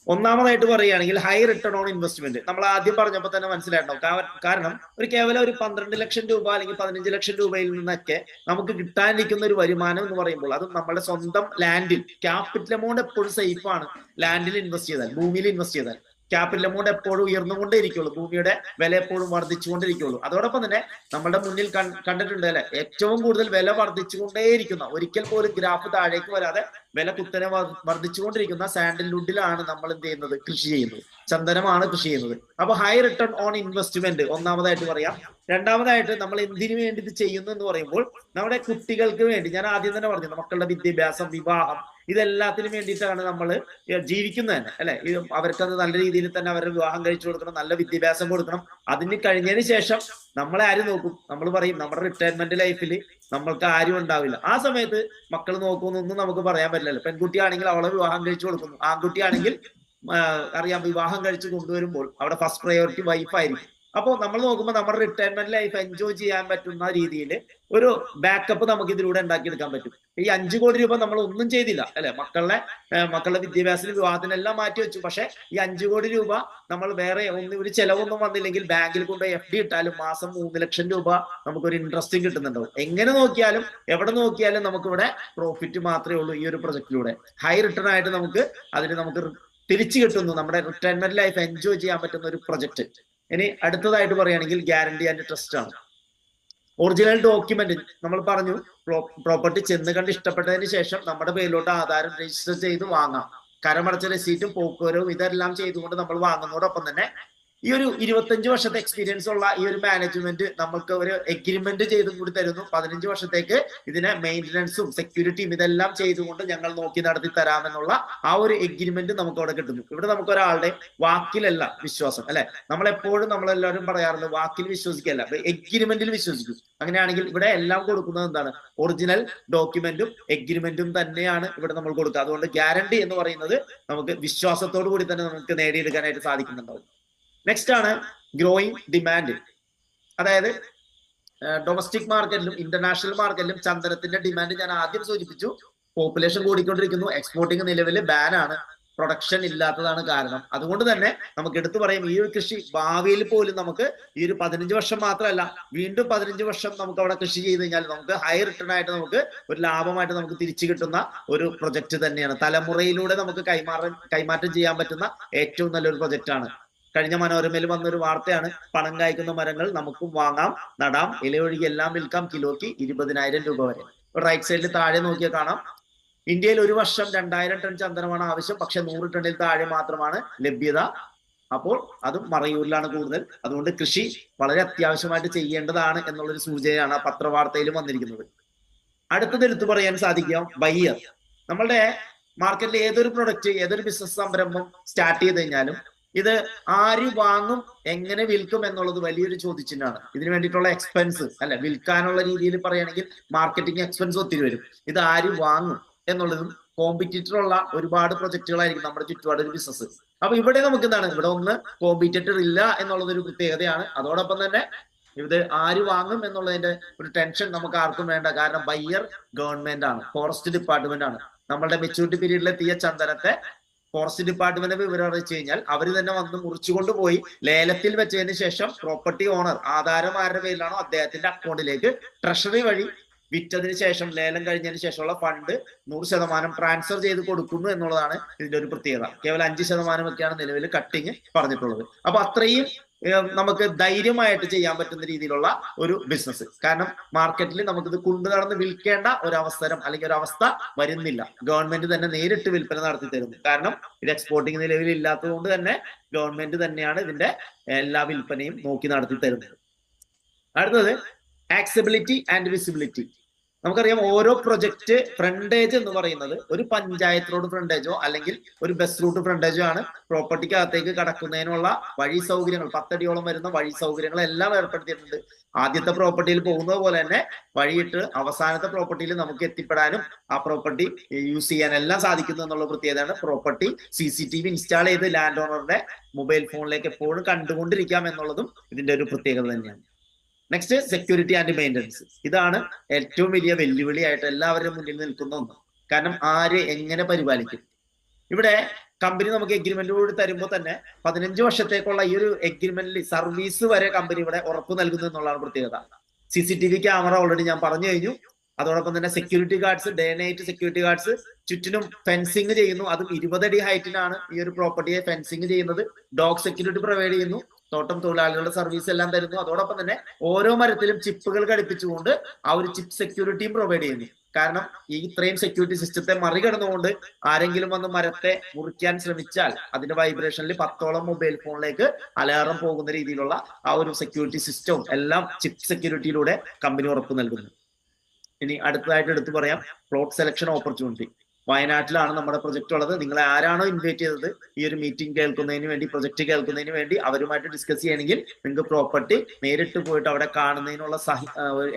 ഒന്നാമതായിട്ട് പറയുകയാണെങ്കിൽ ഹൈ റിട്ടേൺ ഓൺ ഇൻവെസ്റ്റ്മെന്റ്. നമ്മൾ ആദ്യം പറഞ്ഞപ്പോൾ തന്നെ മനസ്സിലായിട്ടുണ്ടാവും. കാരണം ഒരു കേവലം ഒരു 12 ലക്ഷം രൂപ അല്ലെങ്കിൽ 15 ലക്ഷം രൂപയിൽ നിന്നൊക്കെ നമുക്ക് കിട്ടാനിരിക്കുന്ന ഒരു വരുമാനം എന്ന് പറയുമ്പോൾ അത് നമ്മുടെ സ്വന്തം ലാൻഡിൽ, ക്യാപിറ്റൽ എമൗണ്ട് എപ്പോഴും സേഫ് ആണ്. ലാൻഡിൽ ഇൻവെസ്റ്റ് ചെയ്താൽ, ഭൂമിയിൽ ഇൻവെസ്റ്റ് ചെയ്താൽ ക്യാപിറ്റൽ എമൗണ്ട് എപ്പോഴും ഉയർന്നുകൊണ്ടേ ഇരിക്കുള്ളൂ. ഭൂമിയുടെ വില എപ്പോഴും വർദ്ധിച്ചുകൊണ്ടിരിക്കുള്ളൂ. അതോടൊപ്പം തന്നെ നമ്മുടെ മുന്നിൽ കണ്ടിട്ടുണ്ട് അല്ലെ, ഏറ്റവും കൂടുതൽ വില വർദ്ധിച്ചുകൊണ്ടേയിരിക്കുന്ന, ഒരിക്കൽ പോലും ഗ്രാഫ് താഴേക്ക് വരാതെ വില കുത്തനെ വർദ്ധിച്ചുകൊണ്ടിരിക്കുന്ന സാൻഡൽവുഡിലാണ് നമ്മൾ എന്ത് ചെയ്യുന്നത്, കൃഷി ചെയ്യുന്നത്. ചന്ദനമാണ് കൃഷി ചെയ്യുന്നത്. അപ്പൊ ഹൈ റിട്ടേൺ ഓൺ ഇൻവെസ്റ്റ്മെന്റ് ഒന്നാമതായിട്ട് പറയാം. രണ്ടാമതായിട്ട് നമ്മൾ എന്തിനു വേണ്ടി ഇത് ചെയ്യുന്നു എന്ന് പറയുമ്പോൾ നമ്മുടെ കുട്ടികൾക്ക് വേണ്ടി, ഞാൻ ആദ്യം തന്നെ പറഞ്ഞു, മക്കളുടെ വിദ്യാഭ്യാസം, വിവാഹം, ഇതെല്ലാത്തിനും വേണ്ടിയിട്ടാണ് നമ്മൾ ജീവിക്കുന്നത് തന്നെ, അല്ലെ? അവർക്കത് നല്ല രീതിയിൽ തന്നെ അവരുടെ വിവാഹം കഴിച്ചു കൊടുക്കണം, നല്ല വിദ്യാഭ്യാസം കൊടുക്കണം. അതിന് കഴിഞ്ഞതിന് ശേഷം നമ്മളെ ആര് നോക്കും? നമ്മൾ പറയും നമ്മുടെ റിട്ടയർമെന്റ് ലൈഫിൽ നമ്മൾക്ക് ആരും ഉണ്ടാവില്ല. ആ സമയത്ത് മക്കൾ നോക്കുമെന്നൊന്നും നമുക്ക് പറയാൻ പറ്റില്ലല്ലോ. പെൺകുട്ടിയാണെങ്കിൽ അവളെ വിവാഹം കഴിച്ചു കൊടുക്കുന്നു, ആൺകുട്ടിയാണെങ്കിൽ അറിയാം വിവാഹം കഴിച്ച് കൊണ്ടുവരുമ്പോൾ അവിടെ ഫസ്റ്റ് പ്രയോറിറ്റി വൈഫായിരിക്കും. അപ്പോൾ നമ്മൾ നോക്കുമ്പോൾ നമ്മുടെ റിട്ടയർമെന്റ് ലൈഫ് എൻജോയ് ചെയ്യാൻ പറ്റുന്ന രീതിയിൽ ഒരു ബാക്കപ്പ് നമുക്ക് ഇതിലൂടെ ഉണ്ടാക്കിയെടുക്കാൻ പറ്റും. ഈ 5 കോടി രൂപ നമ്മൾ ഒന്നും ചെയ്തില്ല, അല്ലെ? മക്കളുടെ വിദ്യാഭ്യാസത്തിന്, വിവാഹത്തിനെല്ലാം മാറ്റി വെച്ചു. പക്ഷെ ഈ 5 കോടി രൂപ നമ്മൾ വേറെ ഒരു ചെലവൊന്നും വന്നില്ലെങ്കിൽ ബാങ്കിൽ കൊണ്ട് FD ഇട്ടാലും മാസം 3 ലക്ഷം രൂപ നമുക്കൊരു ഇൻട്രസ്റ്റും കിട്ടുന്നുണ്ടാവും. എങ്ങനെ നോക്കിയാലും എവിടെ നോക്കിയാലും നമുക്കിവിടെ പ്രോഫിറ്റ് മാത്രമേ ഉള്ളൂ ഈ ഒരു പ്രൊജക്റ്റിലൂടെ. ഹൈ റിട്ടേൺ ആയിട്ട് നമുക്ക് തിരിച്ചു കിട്ടുന്നു, നമ്മുടെ റിട്ടയർമെന്റ് ലൈഫ് എൻജോയ് ചെയ്യാൻ പറ്റുന്ന ഒരു പ്രൊജക്ട്. ഇനി അടുത്തതായിട്ട് പറയുകയാണെങ്കിൽ ഗ്യാരണ്ടി ആൻഡ് ട്രസ്റ്റ് ആണ്. ഒറിജിനൽ ഡോക്യുമെന്റ് നമ്മൾ പറഞ്ഞു, പ്രോപ്പർട്ടി ചെന്ന് കണ്ട് ഇഷ്ടപ്പെട്ടതിന് ശേഷം നമ്മുടെ പേരിലോട്ട് ആധാരം രജിസ്റ്റർ ചെയ്ത് വാങ്ങാം. കരമടച്ച രസീറ്റും പോക്കുവരവും ഇതെല്ലാം ചെയ്തുകൊണ്ട് നമ്മൾ വാങ്ങുന്നതോടൊപ്പം തന്നെ ഈ ഒരു 25 വർഷത്തെ എക്സ്പീരിയൻസ് ഉള്ള ഈ ഒരു മാനേജ്മെന്റ് നമുക്ക് ഒരു എഗ്രിമെന്റ് ചെയ്തും കൂടി തരുന്നു. 15 വർഷത്തേക്ക് ഇതിനെ മെയിൻ്റനൻസും സെക്യൂരിറ്റിയും ഇതെല്ലാം ചെയ്തുകൊണ്ട് ഞങ്ങൾ നോക്കി നടത്തി തരാമെന്നുള്ള ആ ഒരു എഗ്രിമെന്റ് നമുക്ക് അവിടെ കിട്ടുന്നു. ഇവിടെ നമുക്ക് ഒരാളുടെ വാക്കിലല്ല വിശ്വാസം, അല്ലെ? നമ്മളെല്ലാവരും പറയാറുണ്ട് വാക്കിൽ വിശ്വസിക്കല്ല, എഗ്രിമെന്റിൽ വിശ്വസിക്കും. അങ്ങനെയാണെങ്കിൽ ഇവിടെ എല്ലാം കൊടുക്കുന്നത് എന്താണ്? ഒറിജിനൽ ഡോക്യുമെന്റും എഗ്രിമെന്റും തന്നെയാണ് ഇവിടെ നമ്മൾ കൊടുക്കുക. അതുകൊണ്ട് ഗ്യാരണ്ടി എന്ന് പറയുന്നത് നമുക്ക് വിശ്വാസത്തോടു കൂടി തന്നെ നമുക്ക് നേടിയെടുക്കാനായിട്ട് സാധിക്കുന്നുണ്ടാവും. നെക്സ്റ്റ് ആണ് ഗ്രോയിങ് ഡിമാൻഡ്. അതായത് ഡൊമസ്റ്റിക് മാർക്കറ്റിലും ഇന്റർനാഷണൽ മാർക്കറ്റിലും ചന്ദനത്തിന്റെ ഡിമാൻഡ് ഞാൻ ആദ്യം സൂചിപ്പിച്ചു. പോപ്പുലേഷൻ കൂടിക്കൊണ്ടിരിക്കുന്നു, എക്സ്പോർട്ടിങ് നിലവിൽ ബാനാണ്, പ്രൊഡക്ഷൻ ഇല്ലാത്തതാണ് കാരണം. അതുകൊണ്ട് തന്നെ നമുക്ക് എടുത്തു പറയും, ഈ ഒരു കൃഷി ഭാവിയിൽ പോലും നമുക്ക് ഈ ഒരു 15 വർഷം മാത്രമല്ല, വീണ്ടും 15 വർഷം നമുക്ക് അവിടെ കൃഷി ചെയ്ത് കഴിഞ്ഞാൽ നമുക്ക് ഹൈ റിട്ടേൺ ആയിട്ട് നമുക്ക് ഒരു ലാഭമായിട്ട് നമുക്ക് തിരിച്ചു കിട്ടുന്ന ഒരു പ്രൊജക്ട് തന്നെയാണ്. തലമുറയിലൂടെ നമുക്ക് കൈമാറ്റം ചെയ്യാൻ പറ്റുന്ന ഏറ്റവും നല്ലൊരു പ്രൊജക്ട് ആണ്. കഴിഞ്ഞ മനോരമയിൽ വന്നൊരു വാർത്തയാണ്, പണം കായ്ക്കുന്ന മരങ്ങൾ നമുക്കും വാങ്ങാം, നടാം, ഇലയൊഴുകി എല്ലാം വിൽക്കാം, കിലോയ്ക്ക് 20,000 രൂപ വരെ. റൈറ്റ് സൈഡിൽ താഴെ നോക്കിയാൽ കാണാം, ഇന്ത്യയിൽ ഒരു വർഷം 2000 ടൺ ചന്ദനമാണ് ആവശ്യം, പക്ഷെ 100 ടണ്ണിൽ താഴെ മാത്രമാണ് ലഭ്യത. അപ്പോൾ അതും മറയൂരിലാണ് കൂടുതൽ. അതുകൊണ്ട് കൃഷി വളരെ അത്യാവശ്യമായിട്ട് ചെയ്യേണ്ടതാണ് എന്നുള്ളൊരു സൂചനയാണ് ആ പത്രവാർത്തയിലും വന്നിരിക്കുന്നത്. അടുത്തത് എടുത്തു പറയാൻ സാധിക്കാം ബയ്യർ. നമ്മളുടെ മാർക്കറ്റിൽ ഏതൊരു പ്രൊഡക്റ്റ്, ഏതൊരു ബിസിനസ് സംരംഭം സ്റ്റാർട്ട് ചെയ്ത് കഴിഞ്ഞാലും ഇത് ആര് വാങ്ങും, എങ്ങനെ വിൽക്കും എന്നുള്ളത് വലിയൊരു ചോദ്യചിഹ്നമാണ്. ഇതിനു വേണ്ടിയിട്ടുള്ള എക്സ്പെൻസ്, അല്ലെ, വിൽക്കാനുള്ള രീതിയിൽ പറയുകയാണെങ്കിൽ മാർക്കറ്റിംഗ് എക്സ്പെൻസ് ഒത്തിരി വരും. ഇത് ആര് വാങ്ങും എന്നുള്ളതും കോമ്പറ്റീറ്റർ ഉള്ള ഒരുപാട് പ്രൊജക്ടുകളായിരിക്കും നമ്മുടെ ചുറ്റുപാട് ഒരു ബിസിനസ്. അപ്പൊ ഇവിടെ നമുക്ക് എന്താണ്, ഇവിടെ ഒന്ന് കോമ്പറ്റീറ്റർ ഇല്ല എന്നുള്ളത് ഒരു പ്രത്യേകതയാണ്. അതോടൊപ്പം തന്നെ ഇത് ആര് വാങ്ങും എന്നുള്ളതിന്റെ ഒരു ടെൻഷൻ നമുക്ക് ആർക്കും വേണ്ട. കാരണം ബയ്യർ ഗവൺമെന്റ് ആണ്, ഫോറസ്റ്റ് ഡിപ്പാർട്ട്മെന്റ് ആണ്. നമ്മളുടെ മെച്യൂരിറ്റി പീരീഡിലെത്തിയ ചന്ദനത്തെ ഫോറസ്റ്റ് ഡിപ്പാർട്ട്മെന്റ് വിവരം അറിയിച്ചു കഴിഞ്ഞാൽ അവർ തന്നെ വന്ന് മുറിച്ചുകൊണ്ട് പോയി ലേലത്തിൽ വെച്ചതിന് ശേഷം പ്രോപ്പർട്ടി ഓണർ ആധാരം ആരുടെ പേരിലാണോ അദ്ദേഹത്തിന്റെ അക്കൗണ്ടിലേക്ക് ട്രഷറി വഴി വിറ്റതിന് ശേഷം, ലേലം കഴിഞ്ഞതിന് ശേഷമുള്ള ഫണ്ട് 100% ട്രാൻസ്ഫർ ചെയ്ത് കൊടുക്കുന്നു എന്നുള്ളതാണ് ഇതിന്റെ ഒരു പ്രത്യേകത. കേവലം 5% ഒക്കെയാണ് നിലവിൽ കട്ടിങ് പറഞ്ഞിട്ടുള്ളത്. അപ്പൊ അത്രയും നമുക്ക് ധൈര്യമായിട്ട് ചെയ്യാൻ പറ്റുന്ന രീതിയിലുള്ള ഒരു ബിസിനസ്. കാരണം മാർക്കറ്റിൽ നമുക്കിത് കൊണ്ടു നടന്ന് വിൽക്കേണ്ട ഒരു അവസരം അല്ലെങ്കിൽ ഒരു അവസ്ഥ വരുന്നില്ല. ഗവൺമെന്റ് തന്നെ നേരിട്ട് വിൽപ്പന നടത്തി തരുന്നു. കാരണം ഇത് എക്സ്പോർട്ടിംഗ് നിലവിൽ ഇല്ലാത്തത് കൊണ്ട് തന്നെ ഗവൺമെന്റ് തന്നെയാണ് ഇതിന്റെ എല്ലാ വിൽപ്പനയും നോക്കി നടത്തി തരുന്നത്. അടുത്തത് ആക്സബിലിറ്റി ആൻഡ് വിസിബിലിറ്റി. നമുക്കറിയാം ഓരോ പ്രൊജക്ട് ഫ്രണ്ടേജ് എന്ന് പറയുന്നത് ഒരു പഞ്ചായത്ത് റോഡ് ഫ്രണ്ടേജോ അല്ലെങ്കിൽ ഒരു ബസ് റൂട്ട് ഫ്രണ്ടേജോ ആണ്. പ്രോപ്പർട്ടിക്കകത്തേക്ക് കടക്കുന്നതിനുള്ള വഴി സൗകര്യങ്ങൾ, 10 അടിയോളം വരുന്ന വഴി സൗകര്യങ്ങൾ എല്ലാം ഏർപ്പെടുത്തിയിട്ടുണ്ട്. ആദ്യത്തെ പ്രോപ്പർട്ടിയിൽ പോകുന്നത് പോലെ തന്നെ വഴിയിട്ട് അവസാനത്തെ പ്രോപ്പർട്ടിയിൽ നമുക്ക് എത്തിപ്പെടാനും ആ പ്രോപ്പർട്ടി യൂസ് ചെയ്യാൻ എല്ലാം സാധിക്കുന്നു എന്നുള്ള പ്രത്യേകതയാണ്. പ്രോപ്പർട്ടി CCTV ഇൻസ്റ്റാൾ ചെയ്ത് ലാൻഡ് ഓണറുടെ മൊബൈൽ ഫോണിലേക്ക് എപ്പോഴും കണ്ടുകൊണ്ടിരിക്കാം എന്നുള്ളതും ഇതിന്റെ ഒരു പ്രത്യേകത തന്നെയാണ്. Next security and maintenance. ഇതാണ് ഏറ്റവും വലിയ വെല്ലുവിളിയായിട്ട് എല്ലാവരുടെയും മുന്നിൽ നിൽക്കുന്ന ഒന്ന്. കാരണം ആര് എങ്ങനെ പരിപാലിക്കും? ഇവിടെ കമ്പനി നമുക്ക് എഗ്രിമെന്റ് കൂടി തരുമ്പോൾ തന്നെ 15 വർഷത്തേക്കുള്ള ഈ ഒരു എഗ്രിമെന്റിൽ സർവീസ് വരെ കമ്പനി ഇവിടെ ഉറപ്പ് നൽകുന്നു എന്നുള്ളതാണ് പ്രത്യേകത. CCTV ക്യാമറ ഓൾറെഡി ഞാൻ പറഞ്ഞു കഴിഞ്ഞു. അതോടൊപ്പം തന്നെ security guards, day night security guards, ചുറ്റിനും ഫെൻസിങ് ചെയ്യുന്നു. അതും 20 അടി ഹൈറ്റിനാണ് ഈ ഒരു പ്രോപ്പർട്ടിയെ ഫെൻസിങ് ചെയ്യുന്നത്. ഡോഗ് സെക്യൂരിറ്റി പ്രൊവൈഡ് ചെയ്യുന്നു. തോട്ടം തൊഴിലാളികളുടെ സർവീസ് എല്ലാം തരുന്നു. അതോടൊപ്പം തന്നെ ഓരോ മരത്തിലും ചിപ്പുകൾ ഘടിപ്പിച്ചുകൊണ്ട് ആ ഒരു ചിപ്പ് സെക്യൂരിറ്റിയും പ്രൊവൈഡ് ചെയ്യുന്നു. കാരണം ഈ ഇത്രയും സെക്യൂരിറ്റി സിസ്റ്റത്തെ മറികടന്നുകൊണ്ട് ആരെങ്കിലും വന്ന് മരത്തെ മുറിക്കാൻ ശ്രമിച്ചാൽ അതിന്റെ വൈബ്രേഷനിൽ 10ഓളം മൊബൈൽ ഫോണിലേക്ക് അലാറം പോകുന്ന രീതിയിലുള്ള ആ ഒരു സെക്യൂരിറ്റി സിസ്റ്റവും എല്ലാം ചിപ്പ് സെക്യൂരിറ്റിയിലൂടെ കമ്പനി ഉറപ്പ് നൽകുന്നു. ഇനി അടുത്തതായിട്ട് എടുത്തു പറയാം പ്ലോട്ട് സെലക്ഷൻ ഓപ്പർച്യൂണിറ്റി. വയനാട്ടിലാണ് നമ്മുടെ പ്രൊജക്ട് ഉള്ളത്. നിങ്ങളെ ആരാണോ ഇൻവൈറ്റ് ചെയ്തത് ഈ ഒരു മീറ്റിംഗ് കേൾക്കുന്നതിന് വേണ്ടി, പ്രൊജക്ട് കേൾക്കുന്നതിന് വേണ്ടി, അവരുമായിട്ട് ഡിസ്കസ് ചെയ്യണമെങ്കിൽ നിങ്ങൾക്ക് പ്രോപ്പർട്ടി നേരിട്ട് പോയിട്ട് അവിടെ കാണുന്നതിനുള്ള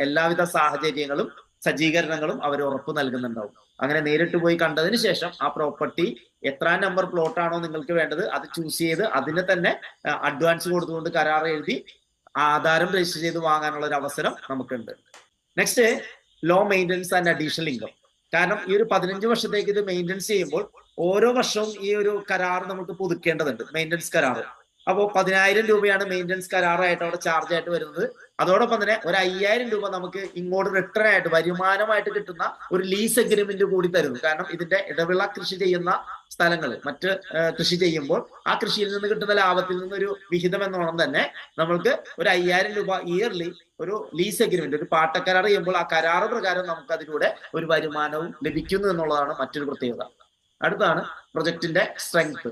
എല്ലാവിധ സാഹചര്യങ്ങളും സജ്ജീകരണങ്ങളും അവർ ഉറപ്പ് നൽകുന്നുണ്ടാവും. അങ്ങനെ നേരിട്ട് പോയി കണ്ടതിന് ശേഷം ആ പ്രോപ്പർട്ടി എത്രാം നമ്പർ പ്ലോട്ട് ആണോ നിങ്ങൾക്ക് വേണ്ടത് അത് ചൂസ് ചെയ്ത് അതിന് തന്നെ അഡ്വാൻസ് കൊടുത്തുകൊണ്ട് കരാർ എഴുതി ആധാരം രജിസ്റ്റർ ചെയ്ത് വാങ്ങാനുള്ള ഒരു അവസരം നമുക്കുണ്ട്. Next, low maintenance and additional income. കാരണം ഈ ഒരു 15 വർഷത്തേക്ക് ഇത് മെയിൻ്റനൻസ് ചെയ്യുമ്പോൾ ഓരോ വർഷവും ഈ ഒരു കരാർ നമുക്ക് പുതുക്കേണ്ടതുണ്ട്, മെയിൻ്റനൻസ് കരാർ. അപ്പോൾ 10,000 രൂപയാണ് മെയിൻ്റനൻസ് കരാറായിട്ട് അവിടെ ചാർജ് ആയിട്ട് വരുന്നത്. അതോടൊപ്പം തന്നെ ഒരു 5,000 രൂപ നമുക്ക് ഇങ്ങോട്ട് റിട്ടേൺ ആയിട്ട് വരുമാനമായിട്ട് കിട്ടുന്ന ഒരു ലീസ് എഗ്രിമെന്റ് കൂടി തരുന്നു. കാരണം ഇതിന്റെ ഇടവിള കൃഷി ചെയ്യുന്ന സ്ഥലങ്ങൾ മറ്റ് കൃഷി ചെയ്യുമ്പോൾ ആ കൃഷിയിൽ നിന്ന് കിട്ടുന്ന ലാഭത്തിൽ നിന്നൊരു വിഹിതം എന്നോണം തന്നെ നമ്മൾക്ക് ഒരു 5,000 രൂപ ഇയർലി ഒരു ലീസ് എഗ്രിമെന്റ്, ഒരു പാട്ടക്കരാർ ചെയ്യുമ്പോൾ ആ കരാർ പ്രകാരം നമുക്ക് അതിലൂടെ ഒരു വരുമാനവും ലഭിക്കുന്നു എന്നുള്ളതാണ് മറ്റൊരു പ്രത്യേകത. അടുത്താണ് പ്രൊജക്ടിന്റെ സ്ട്രെങ്ത്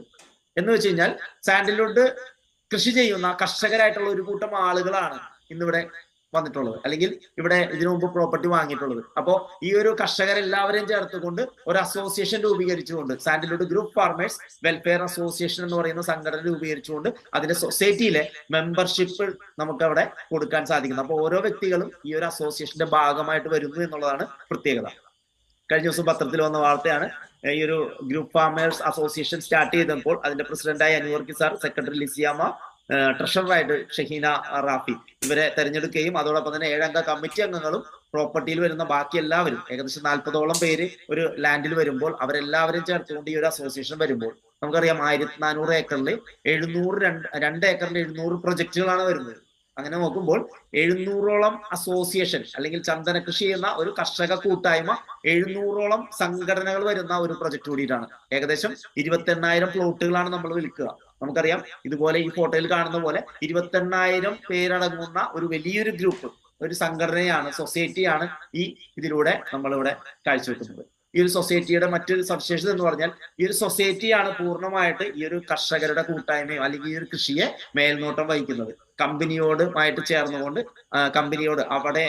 എന്ന് വെച്ച് കഴിഞ്ഞാൽ സാൻഡൽവുഡ് കൃഷി ചെയ്യുന്ന കർഷകരായിട്ടുള്ള ഒരു കൂട്ടം ആളുകളാണ് ഇന്നിവിടെ വന്നിട്ടുള്ളത്, അല്ലെങ്കിൽ ഇവിടെ ഇതിനു മുമ്പ് പ്രോപ്പർട്ടി വാങ്ങിയിട്ടുള്ളത്. അപ്പോൾ ഈ ഒരു കർഷകരെല്ലാവരെയും ചേർത്തുകൊണ്ട് ഒരു അസോസിയേഷൻ രൂപീകരിച്ചുകൊണ്ട് sandalwood group farmers welfare association എന്ന് പറയുന്ന സംഘടന രൂപീകരിച്ചുകൊണ്ട് അതിന്റെ സൊസൈറ്റിയിലെ മെമ്പർഷിപ്പ് നമുക്ക് അവിടെ കൊടുക്കാൻ സാധിക്കുന്നു. അപ്പോൾ ഓരോ വ്യക്തികളും ഈ ഒരു അസോസിയേഷന്റെ ഭാഗമായിട്ട് വരുന്നു എന്നുള്ളതാണ് പ്രത്യേകത. കഴിഞ്ഞ ദിവസം പത്രത്തിൽ വന്ന വാർത്തയാണ്, ഈ ഒരു ഗ്രൂപ്പ് ഫാർമേഴ്സ് അസോസിയേഷൻ സ്റ്റാർട്ട് ചെയ്തപ്പോൾ അതിന്റെ പ്രസിഡന്റായ അൻവർക്കി സാർ, സെക്രട്ടറി ലിസിയാമ, ട്രഷററായിട്ട് ഷഹീന റാഫി ഇവരെ തെരഞ്ഞെടുക്കുകയും അതോടൊപ്പം തന്നെ 7 അംഗ കമ്മിറ്റി അംഗങ്ങളും പ്രോപ്പർട്ടിയിൽ വരുന്ന ബാക്കി എല്ലാവരും ഏകദേശം 40ഓളം പേര് ഒരു ലാൻഡിൽ വരുമ്പോൾ അവരെല്ലാവരും ചേർത്തുകൊണ്ട് ഈ ഒരു അസോസിയേഷൻ വരുമ്പോൾ നമുക്കറിയാം 1400 ഏക്കറിൽ 2 ഏക്കറിൽ 700 പ്രൊജക്ടുകളാണ് വരുന്നത്. അങ്ങനെ നോക്കുമ്പോൾ 700ഓളം അസോസിയേഷൻ അല്ലെങ്കിൽ ചന്ദന കൃഷി ചെയ്യുന്ന ഒരു കർഷക കൂട്ടായ്മ 700ഓളം സംഘടനകൾ വരുന്ന ഒരു പ്രൊജക്ട് കൂടിയിട്ടാണ്. ഏകദേശം 28,000 പ്ലോട്ടുകളാണ് നമ്മൾ വിൽക്കുക. നമുക്കറിയാം ഇതുപോലെ ഈ ഫോട്ടോയിൽ കാണുന്ന പോലെ 28,000 പേരടങ്ങുന്ന ഒരു വലിയൊരു ഗ്രൂപ്പ്, ഒരു സംഘടനയാണ്, സൊസൈറ്റിയാണ് ഈ ഇതിലൂടെ നമ്മളിവിടെ കാഴ്ചവെക്കുന്നത്. ഈ ഒരു സൊസൈറ്റിയുടെ മറ്റൊരു സവിശേഷത എന്ന് പറഞ്ഞാൽ ഈ ഒരു സൊസൈറ്റിയാണ് പൂർണ്ണമായിട്ട് ഈ ഒരു കർഷകരുടെ കൂട്ടായ്മയോ അല്ലെങ്കിൽ ഈ ഒരു കൃഷിയെ മേൽനോട്ടം വഹിക്കുന്നത്. കമ്പനിയോടുമായിട്ട് ചേർന്നുകൊണ്ട് കമ്പനിയോട് അവിടെ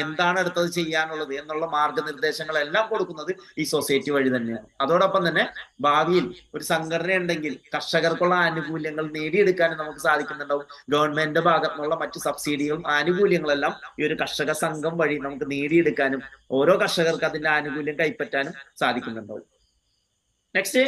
എന്താണ് അടുത്തത് ചെയ്യാനുള്ളത് എന്നുള്ള മാർഗനിർദ്ദേശങ്ങളെല്ലാം കൊടുക്കുന്നത് ഈ സൊസൈറ്റി വഴി തന്നെയാണ്. അതോടൊപ്പം തന്നെ ഭാവിയിൽ ഒരു സംഘടന ഉണ്ടെങ്കിൽ കർഷകർക്കുള്ള ആനുകൂല്യങ്ങൾ നേടിയെടുക്കാനും നമുക്ക് സാധിക്കുന്നുണ്ടാവും. ഗവൺമെന്റിന്റെ ഭാഗത്തു നിന്നുള്ള മറ്റു സബ്സിഡികളും ആനുകൂല്യങ്ങളെല്ലാം ഈ ഒരു കർഷക സംഘം വഴി നമുക്ക് നേടിയെടുക്കാനും ഓരോ കർഷകർക്ക് അതിന്റെ ആനുകൂല്യം കൈപ്പറ്റാനും സാധിക്കുന്നുണ്ടാവും. നെക്സ്റ്റ്,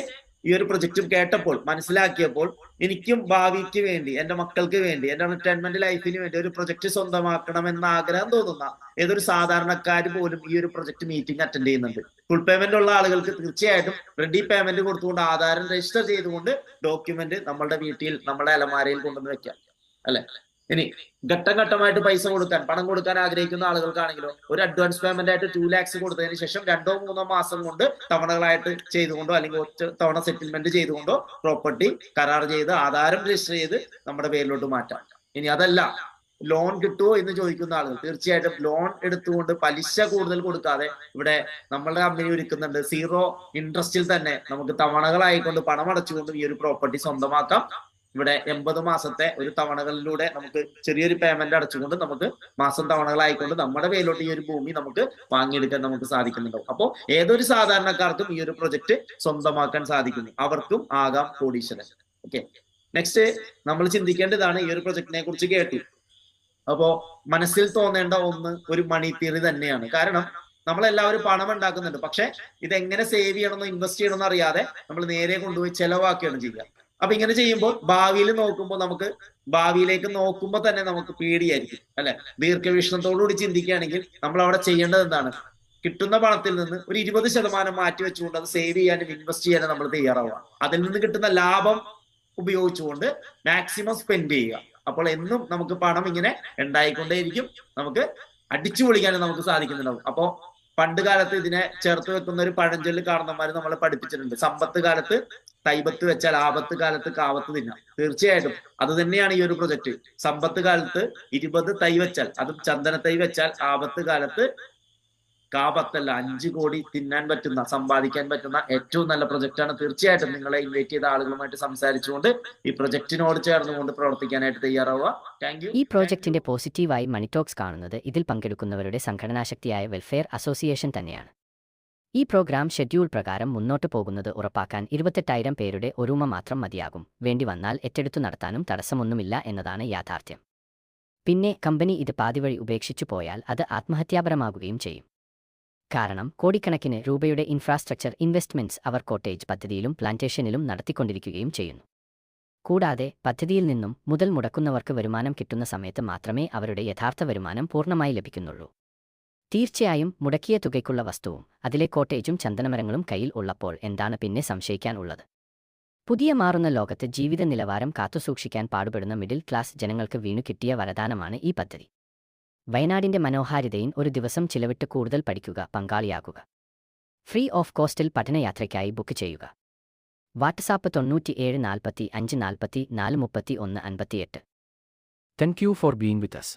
ഈ ഒരു പ്രൊജക്റ്റും കേട്ടപ്പോൾ മനസ്സിലാക്കിയപ്പോൾ എനിക്കും ഭാവിക്ക് വേണ്ടി, എന്റെ മക്കൾക്ക് വേണ്ടി, എന്റെ റിട്ടയർമെന്റ് ലൈഫിന് വേണ്ടി ഒരു പ്രൊജക്ട് സ്വന്തമാക്കണം എന്ന ആഗ്രഹം തോന്നുന്ന ഏതൊരു സാധാരണക്കാര് പോലും ഈ ഒരു പ്രൊജക്ട് മീറ്റിംഗ് അറ്റൻഡ് ചെയ്യുന്നുണ്ട്. ഫുൾ പേയ്മെന്റ് ഉള്ള ആളുകൾക്ക് തീർച്ചയായിട്ടും റെഡി പേയ്മെന്റ് കൊടുത്തുകൊണ്ട് ആധാരം രജിസ്റ്റർ ചെയ്തുകൊണ്ട് ഡോക്യുമെന്റ് നമ്മളുടെ വീട്ടിൽ, നമ്മുടെ അലമാരയിൽ കൊണ്ടുവന്ന് വെക്കാം, അല്ലെ? ഇനി ഘട്ടം ഘട്ടമായിട്ട് പൈസ കൊടുക്കാൻ, പണം കൊടുക്കാൻ ആഗ്രഹിക്കുന്ന ആളുകൾക്കാണെങ്കിലോ ഒരു അഡ്വാൻസ് പേയ്മെന്റ് ആയിട്ട് 2 lakhs കൊടുത്തതിന് ശേഷം 2-3 മാസം കൊണ്ട് തവണകളായിട്ട് ചെയ്തുകൊണ്ടോ അല്ലെങ്കിൽ ഒറ്റ തവണ സെറ്റിൽമെന്റ് ചെയ്തുകൊണ്ടോ പ്രോപ്പർട്ടി കരാർ ചെയ്ത് ആധാരം രജിസ്റ്റർ ചെയ്ത് നമ്മുടെ പേരിലോട്ട് മാറ്റാം. ഇനി അതല്ല, ലോൺ കിട്ടുമോ എന്ന് ചോദിക്കുന്ന ആളുകൾ തീർച്ചയായിട്ടും ലോൺ എടുത്തുകൊണ്ട് പലിശ കൂടുതൽ കൊടുക്കാതെ ഇവിടെ നമ്മളുടെ കമ്പനി ഒരുക്കുന്നുണ്ട്. 0 ഇൻട്രസ്റ്റിൽ തന്നെ നമുക്ക് തവണകളായിക്കൊണ്ട് പണം അടച്ചുകൊണ്ട് ഈ ഒരു പ്രോപ്പർട്ടി സ്വന്തമാക്കാം. ഇവിടെ 80 മാസത്തെ ഒരു തവണകളിലൂടെ നമുക്ക് ചെറിയൊരു പേയ്മെന്റ് അടച്ചുകൊണ്ട് നമുക്ക് മാസം തവണകളായിക്കൊണ്ട് നമ്മുടെ പേരിലോട്ട് ഈ ഒരു ഭൂമി നമുക്ക് വാങ്ങിയെടുക്കാൻ നമുക്ക് സാധിക്കുന്നുണ്ടാവും. അപ്പോൾ ഏതൊരു സാധാരണക്കാർക്കും ഈ ഒരു പ്രൊജക്ട് സ്വന്തമാക്കാൻ സാധിക്കുന്നു, അവർക്കും ആകാം കോടീശ്വരൻ. ഓക്കെ, നെക്സ്റ്റ് നമ്മൾ ചിന്തിക്കേണ്ടതാണ്, ഈ ഒരു പ്രൊജക്ടിനെ കുറിച്ച് കേട്ടു. അപ്പോ മനസ്സിൽ തോന്നേണ്ട ഒന്ന് ഒരു മണി തിയറി തന്നെയാണ്. കാരണം നമ്മളെല്ലാവരും പണം ഉണ്ടാക്കുന്നുണ്ട്, പക്ഷെ ഇതെങ്ങനെ സേവ് ചെയ്യണമെന്നോ ഇൻവെസ്റ്റ് ചെയ്യണമെന്നോ അറിയാതെ നമ്മൾ നേരെ കൊണ്ടുപോയി ചെലവാക്കുകയാണ് ചെയ്യുക. അപ്പൊ ഇങ്ങനെ ചെയ്യുമ്പോൾ ഭാവിയിൽ നോക്കുമ്പോൾ നമുക്ക് ഭാവിയിലേക്ക് നോക്കുമ്പോൾ തന്നെ നമുക്ക് പേടിയായിരിക്കും, അല്ലെ? ദീർഘവീക്ഷണത്തോടുകൂടി ചിന്തിക്കുകയാണെങ്കിൽ നമ്മൾ അവിടെ ചെയ്യേണ്ടത് എന്താണ്? കിട്ടുന്ന പണത്തിൽ നിന്ന് ഒരു 20% മാറ്റി വെച്ചുകൊണ്ട് അത് സേവ് ചെയ്യാനും ഇൻവെസ്റ്റ് ചെയ്യാനും നമ്മൾ തയ്യാറാവുക. അതിൽ നിന്ന് കിട്ടുന്ന ലാഭം ഉപയോഗിച്ചുകൊണ്ട് മാക്സിമം സ്പെൻഡ് ചെയ്യുക. അപ്പോൾ എന്നും നമുക്ക് പണം ഇങ്ങനെ ഉണ്ടായിക്കൊണ്ടേയിരിക്കും, നമുക്ക് അടിച്ചു പൊളിക്കാനും നമുക്ക് സാധിക്കുന്നുണ്ടാവും. അപ്പോ പണ്ട് കാലത്ത് ഇതിനെ ചേർത്ത് വെക്കുന്ന ഒരു പഴഞ്ചൊല്ല് കാരണന്മാര് നമ്മളെ പഠിപ്പിച്ചിട്ടുണ്ട്. സമ്പത്ത് കാലത്ത് തൈപത്ത് വെച്ചാൽ ആപത്ത് കാലത്ത് കാവത്ത് തിന്നാം. തീർച്ചയായിട്ടും അത് തന്നെയാണ് ഈ ഒരു പ്രൊജക്ട്. സമ്പത്ത് കാലത്ത് 20 തൈ വെച്ചാൽ, അതും ചന്ദന തൈ വെച്ചാൽ ആപത്ത് കാലത്ത് കാപത്തല്ല 5 കോടി തിന്നാൻ പറ്റുന്ന, സമ്പാദിക്കാൻ പറ്റുന്ന ഏറ്റവും നല്ല പ്രൊജക്റ്റാണ്. തീർച്ചയായിട്ടും നിങ്ങളെ ഇൻവൈറ്റ് ചെയ്ത ആളുകളുമായിട്ട് സംസാരിച്ചുകൊണ്ട് ഈ പ്രൊജക്ടിനോട് ചേർന്നുകൊണ്ട് പ്രവർത്തിക്കാനായിട്ട് തയ്യാറാവുക. Thank you. ഈ പ്രോജക്റ്റിന്റെ പോസിറ്റീവായി മണിടോക്സ് കാണുന്നത് ഇതിൽ പങ്കെടുക്കുന്നവരുടെ സംഘടനാശക്തിയായ വെൽഫെയർ അസോസിയേഷൻ തന്നെയാണ്. ഈ പ്രോഗ്രാം ഷെഡ്യൂൾ പ്രകാരം മുന്നോട്ട് പോകുന്നത് ഉറപ്പാക്കാൻ 28,000 പേരുടെ ഒരുമ മാത്രം മതിയാകും. വേണ്ടി വന്നാൽ ഏറ്റെടുത്തു നടത്താനും തടസ്സമൊന്നുമില്ല എന്നതാണ് യാഥാർത്ഥ്യം. പിന്നെ കമ്പനി ഇത് പാതിവഴി ഉപേക്ഷിച്ചു പോയാൽ അത് ആത്മഹത്യാപരമാകുകയും ചെയ്യും. കാരണം കോടിക്കണക്കിന് രൂപയുടെ ഇൻഫ്രാസ്ട്രക്ചർ ഇൻവെസ്റ്റ്മെന്റ്സ് അവർ കോട്ടേജ് പദ്ധതിയിലും പ്ലാന്റേഷനിലും നടത്തിക്കൊണ്ടിരിക്കുകയും ചെയ്യുന്നു. കൂടാതെ പദ്ധതിയിൽ നിന്നും മുതൽ മുടക്കുന്നവർക്ക് വരുമാനം കിട്ടുന്ന സമയത്ത് മാത്രമേ അവരുടെ യഥാർത്ഥ വരുമാനം പൂർണ്ണമായി ലഭിക്കുന്നുള്ളൂ. തീർച്ചയായും മുടക്കിയ തുകയ്ക്കുള്ള വസ്തുവും അതിലെ കോട്ടേജും ചന്ദനമരങ്ങളും കയ്യിൽ ഉള്ളപ്പോൾ എന്താണ് പിന്നെ സംശയിക്കാൻ ഉള്ളത്? പുതിയ മാറുന്ന ലോകത്ത് ജീവിത നിലവാരം കാത്തുസൂക്ഷിക്കാൻ പാടുപെടുന്ന മിഡിൽ ക്ലാസ് ജനങ്ങൾക്ക് വീണു കിട്ടിയ വരദാനമാണ് ഈ പദ്ധതി. വയനാടിന്റെ മനോഹാരിതയിൽ ഒരു ദിവസം ചിലവിട്ട് കൂടുതൽ പഠിക്കുക, പങ്കാളിയാകുക. ഫ്രീ ഓഫ് കോസ്റ്റിൽ പഠനയാത്രയ്ക്കായി ബുക്ക് ചെയ്യുക. WhatsApp 97 45 44 31 58. Thank you for being with us.